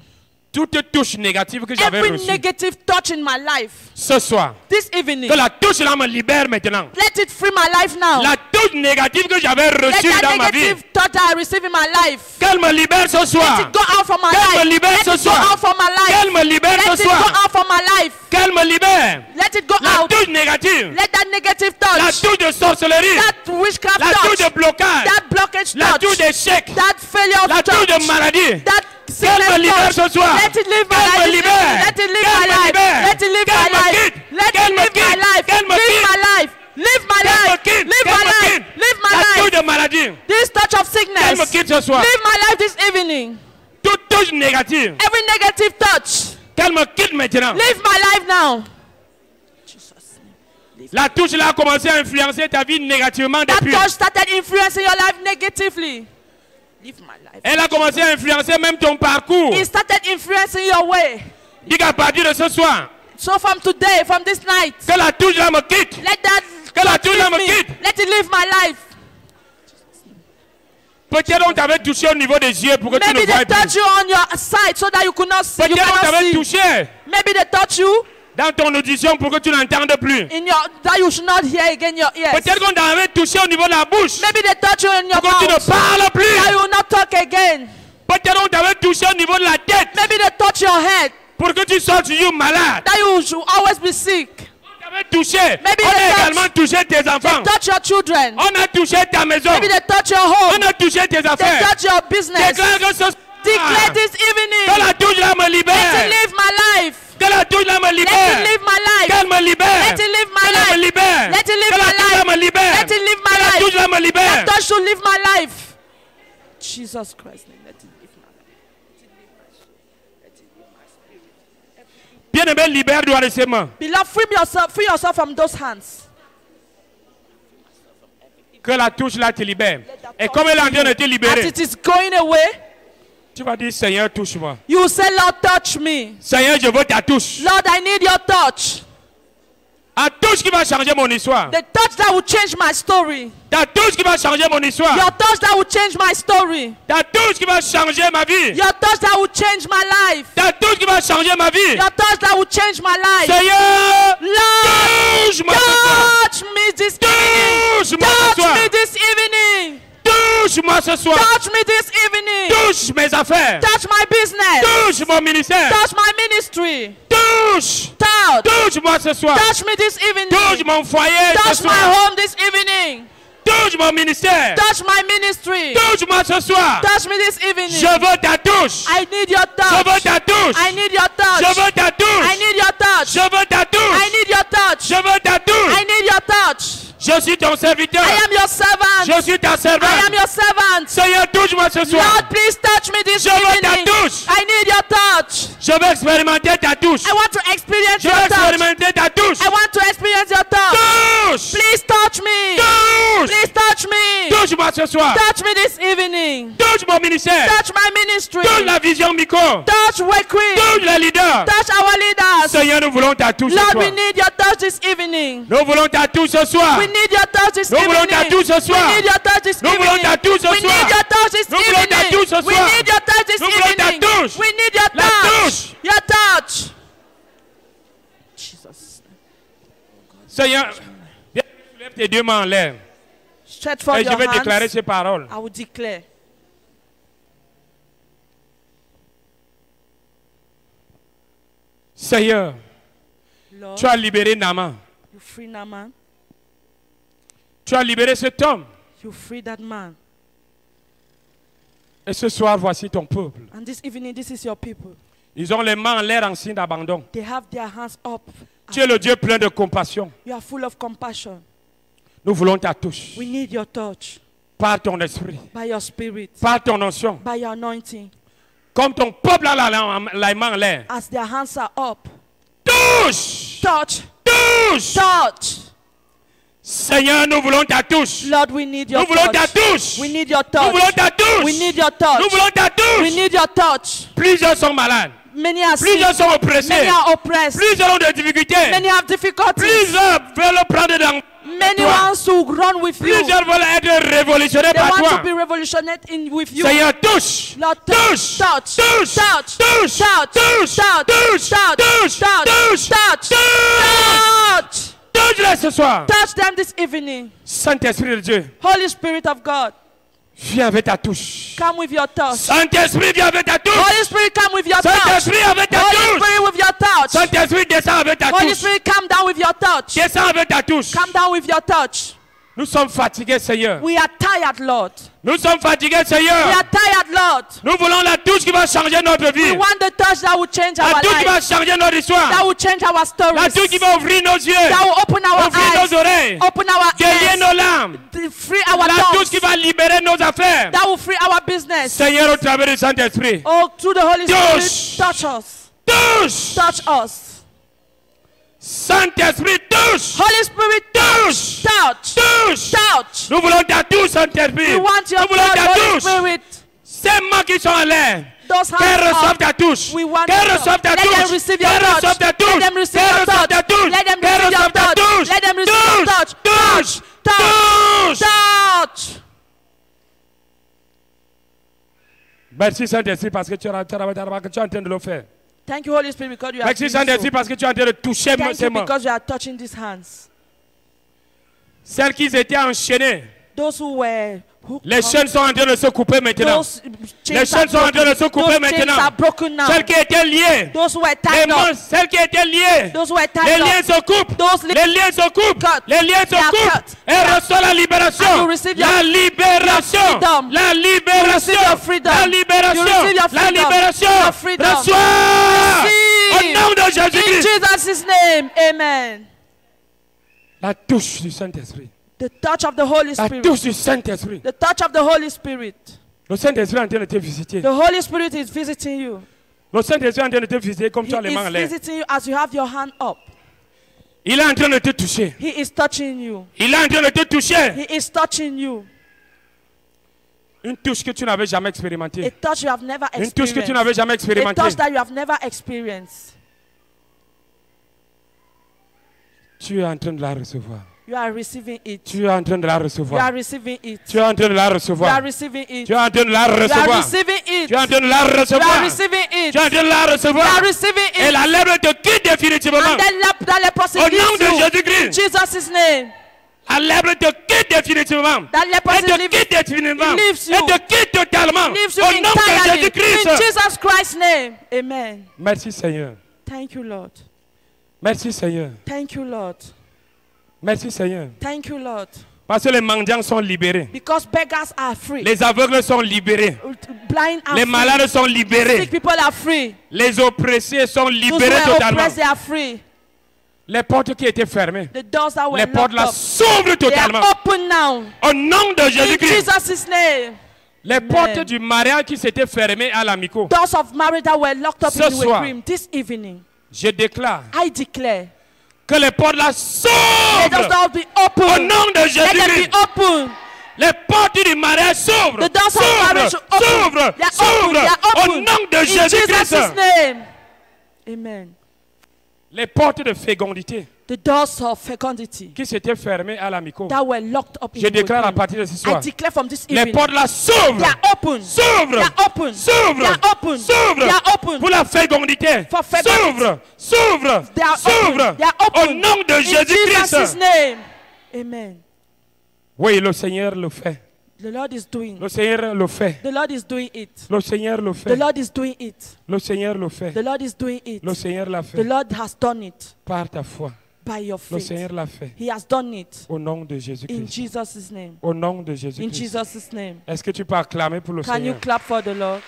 Toute touche négative que j'avais Every reçue negative touch in my life, ce soir, this evening, que la touche là me libère maintenant. let it free my life now. La touche négative que j'avais Let reçue that dans ma vie, negative thought that I receive in my life, qu'elle me libère ce let soir. it go out from my Qu'elle me life. libère Let ce it go soir. out from my Qu'elle life. me libère Let ce it go soir. out from my life. Qu'elle me libère. Let it go La out. touche négative, Let that negative la touch, touche de sorcellerie, that witchcraft la touche touch, de blocage, that blockage la touche touch, d'échec, that failure la touche touch, de maladie. that Qu'elle me sickness libère touch. ce soir. Let it live my Qu'elle me life. libère. Let it live Qu'elle my me life. libère. Let it live Qu'elle my me life. quitte. Let Qu'elle it me live my quitte. life. Qu'elle me Live quitte. my life. Live my Qu'elle me life. quitte. Live Qu'elle my me life. quitte. Live my La touche life. de maladie. This touch of Qu'elle me sickness. quitte ce soir. Live my life this evening. Toute touche négative, Every negative touch. qu'elle me quitte maintenant. Live my life now. La touche là a commencé à influencer ta vie négativement That depuis. touch started influencing your life negatively. Live my life. Elle a commencé à influencer même ton parcours. It started influencing your way. Dis qu'à partir de ce soir, So from today, from this night, que la touche là me quitte. let that Que la touch touche là live me me. quitte. Let it live my life. Peut-être on t'avait touché au niveau des yeux pour que tu ne Maybe voies they touch plus. you on your side so that you could not see. You Peut-être on cannot t'avait see. touché Maybe they touch you dans ton audition pour que tu n'entendes plus. in your that you should not hear again your ears. Peut-être qu'on t'avait touché au niveau de la bouche Maybe they touch you in your pour que tu ne mouth parles plus. that you will not talk again. Peut-être on t'avait touché au niveau de la tête Maybe they touch your head pour que tu sortes du malade. that you should always be sick. On t'avait touché. Maybe On they a touch- également touché tes They enfants. touch your children. On a touché ta maison. Maybe they touch your home. On a touché tes They affaires. touch your business. Déclare que ce Declare this que evening. la touche là me Let it libère. live my life. Que la touche là me Let it libère. live my life. Qu'elle me libère. Let it live my Qu'elle me life. libère. Let it live Que la my touche là life. me libère. Let it live my Que la life. touche là me libère. That touch to live my life. Jesus Christ, let it live my life. Let it live my soul. Let it live my spirit. Bien-aimé, libère-toi de ses mains. Beloved, free yourself from those hands. Que la touche là te libère. Et comme elle est en train de te As libérer, it is going away, tu vas dire, Seigneur, touche-moi. you say, Lord, touch me. Seigneur, je veux ta touche. Lord, I need your touch. La touche qui va changer mon histoire. The touch that will change my story. Ta touche qui va changer mon histoire. Your touch that will change my story. Ta touche qui va changer ma vie. Your touch that will change my life. Ta touche qui va changer ma vie. Your touch that will change my life. Seigneur, Lord, touche-moi ce soir. touch me this evening. Touche-moi ce Touch soir. me this evening. Touche-moi ce soir. Touch me this evening. Touche mes affaires. Touch my business. Touche mon ministère. Touch my ministry. Touche. Touch. Touche-moi ce soir. Touch me this Touche evening. mon foyer ce Touch my soir. home this evening. Touche mon ministère. Touch my ministry. Touche-moi ce soir. Touch me this evening. Je veux ta touche. I need your Je veux touch. ta touche. I need your touch. Je veux ta touche. I need your touch. Je veux ta touche. I need your ta I servante. am your servant. Seigneur, touche-moi ce soir. Lord, please touch me this Je veux ta evening. touche. I need your touch. Je veux expérimenter ta touche. I want to experience Je your veux touch. expérimenter ta touche. I want to experience your touch. Touche. Please touch me. Touche. Please touch me. Touche-moi ce soir. Touch me this evening. Touche mon ministère. Touch my ministry. Touche la vision micro. Touch Wakeway. Touche les leaders. Touch our leaders. Seigneur, nous voulons ta touche ce Lord, soir. we need your touch this evening. Nous voulons ta touche ce soir. We need your touch this Nous evening. voulons ta touche ce soir. We need your touch this Nous evening. voulons ta touche ce We soir. need your touch this Nous voulons ta evening. touche ce We soir. need your touch this Nous voulons ta evening. touche. We need your La touch. touche. Your touch. Jesus. Seigneur, viens, lève tes deux mains en l'air. Stretch forth Et je your vais déclarer hands. ces paroles. I will declare. Seigneur, Lord, tu as libéré Naaman. you free Naaman. Tu as libéré cet homme. You free that man. Et ce soir, voici ton peuple. And this evening, this is your people. Ils ont les mains en l'air en signe d'abandon. They have their hands up. Tu es le Dieu plein de compassion. You are full of compassion. Nous voulons ta touche. We need your touch. Par ton esprit. By your spirit. Par ton onction. By your anointing. Comme ton peuple a la main en l'air. As their hands are up. Touche! Touch. Touche! Touch. Seigneur, nous voulons ta touche. Lord, we need your Nous voulons ta touch. touche. We need your Nous touch. voulons ta touche. We need your touch. Nous voulons ta touche. We need your touch. Plusieurs sont malades. Many are sick. Plusieurs sont oppressés. Many are oppressed. Plusieurs ont des difficultés. Many have difficulties. Plusieurs veulent prendre dans Many toi. wants to run with you. Plusieurs veulent être révolutionnés They par want toi. to be revolutionated with you. Seigneur, touche. Lord, Touche. touch. Touche. Touch. Touche. Touch. Touche. Touch. Touche. Touch. Touche. Touch. Touche. Touch. Touche. Touch. Touche-les ce soir. Touch them this evening. Saint-Esprit de Dieu, Holy Spirit of God, viens avec ta touche. come with your touch. Saint-Esprit, viens avec ta touche. Holy Spirit, come with your touch. Saint-Esprit, avec ta Holy touche. Spirit, with your touch. Saint-Esprit, descends avec ta Holy touche. Spirit, come down with your touch. Descends avec ta touche. Come down with your touch. Nous sommes fatigués, Seigneur. We are tired, Lord. Nous sommes fatigués, We Seigneur. are tired, Lord. Nous voulons la touche qui va changer notre We vie. want the touch that will change La our touche qui va life, changer notre histoire. that will change our La stories, touche qui va ouvrir nos yeux. that will open our Ouvrir nos eyes, oreilles. open our Guérir ears, nos larmes. free our La touche tongues, qui va libérer nos affaires. that will free our business. Seigneur, au travers du Saint-Esprit. Oh, through the Holy Touche. Spirit, touch us. Touche. Touch us. Saint-Esprit, touche. Holy Spirit, touch. Touch. Touche. Touch. Nous voulons ta touche, Saint-Esprit. We want your Nous voulons touch, ta Holy touche. Spirit. Ces mains qui sont en l'air. Those Qu'elles hands reçoivent up. ta touche. We want Qu'elles your reçoivent ta touch. Let them touche. receive your Qu'elles touch. reçoivent ta touche. Let them receive Qu'elles your reçoivent touch. ta touche. Let them Qu'elles receive your reçoivent ta touch. touche. Let them receive your touch. Touche. Touch. Touche. Touch. Merci Saint-Esprit parce que tu es en train de le faire. Thank you, Holy Spirit, because you are Merci doing Saint-Esprit so. parce que tu es en train de toucher Thank ces you mains. because you are touching these hands. Celles qui étaient enchaînées. Those who were hooked Les up, chaînes sont en train de se couper maintenant. those chains Les chaînes sont en train de se couper Those chains maintenant. are broken now. Celles qui étaient liées. Those who were Les tied mains, up. celles qui étaient liées. Those who were Les tied liens up. se coupent. Those Les liens se coupent. cut. Les liens They se are coupent. cut. Et reçoit la libération. And you receive your- La libération. your freedom. La You libération. receive your freedom. La You libération. receive your La freedom. libération. Your freedom. Reçois. Au Receive. nom de In Jésus-Christ. Jesus' name, amen. La touche du Saint-Esprit. The touch of the Holy La Spirit. touche du Saint-Esprit. The touch of the Holy Spirit. Le Saint-Esprit est en train de te visiter. The Holy Spirit is visiting you. Le Saint-Esprit est en train de te visiter comme He tu as les mains en is l'air. visiting you as you have your hand up. Il est en train de te toucher. He is touching you. Il est en train de te toucher. He is touching you. Une touche que tu n'avais jamais A expérimentée. touch you have never Une touche que tu experienced. n'avais jamais A expérimentée. touch that you have never experienced. Tu es en train de la recevoir. You are receiving it. Tu es en train de la You are recevoir. receiving it. Tu es en train de la You are recevoir. receiving it. Tu es en train de la You are recevoir. receiving it. Tu es en train de la You are recevoir. receiving it. Tu es en train de la You recevoir. are receiving Et it. la lèvre te quitte définitivement. And then that leprosy Au nom leaves de you. Jésus-Christ. Jesus' name. La lèvre te quitte définitivement. That Elle leprosy te leaves, quitte définitivement. leaves you. Elle te quitte totalement. leaves you Au nom de entirely. In Jésus-Christ. Jesus Christ's name. Amen. Merci Seigneur. Thank you, Lord. Merci Seigneur. Thank you, Lord. Merci Seigneur. Thank you, Lord. Parce que les mendiants sont libérés. Because beggars are free. Les aveugles sont libérés. Blind are Les free. malades sont libérés. Sick people are free. Les oppressés sont Those who libérés are totalement. oppressed, they are free. Les portes qui étaient fermées, The doors that were les portes locked là up, s'ouvrent they are totalement. open now. Au nom de In Jésus-Christ. Jesus' name. Les portes du mariage qui s'étaient fermées à l'amico. Doors of marriage that were locked up Ce in the soir, dream. This evening, Je déclare I declare, que les portes là let those s'ouvrent. doors be Au open. nom de Let them Jésus-Christ. be open. Les portes du mariage s'ouvrent. The doors of marriage S'ouvrent. are open. S'ouvrent. They are open. They S'ouvrent. are Au open. nom de In Jésus-Christ. Jesus' name. Amen. Les portes de fécondité The doors of fecundity qui s'étaient fermées à l'amico. that were locked up in Je the déclare à dream. partir de ce I soir. declare from this Les evening, portes là s'ouvrent. they are open. S'ouvrent. They are open. They S'ouvrent. are open. They S'ouvrent. are open. Pour la fécondité. For fecundity. S'ouvrent. S'ouvrent. They are S'ouvrent. open. They are Au open. nom de In Jesus' Jésus-Christ. name. Amen. Oui, le Seigneur le fait. The Lord is doing. Le Seigneur le fait. The Lord is doing it. Le Seigneur le The fait. Lord is doing it. Le Seigneur le fait. The Lord is doing it. Le Seigneur l'a The fait. Lord has done it Par ta foi. by your Le faith. Seigneur l'a fait. He has done it Au nom de in Jésus-Christ. Jesus' name. Au nom de In Jésus-Christ. Jesus' name. Est-ce que tu peux acclamer pour le Can you Seigneur? clap for the Lord?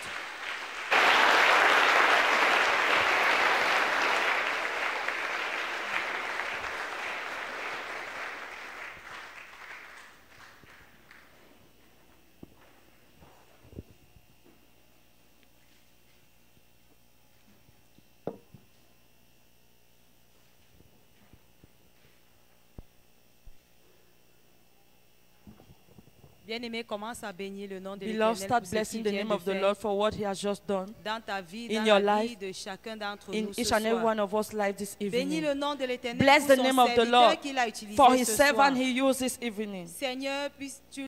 Bien-aimé, commence à bénir le nom de Beloved, l'Éternel start pour ce blessing qu'il the vient name de of the faire Lord for what He has just done dans ta vie, in dans your la vie life, de chacun d'entre in nous ce each and every soir. one of us life this Bénis evening. le nom de l'Éternel Bless pour the son name of the serviteur Lord qu'il a utilisé for His ce soir. servant He used this evening. Seigneur, puisses-tu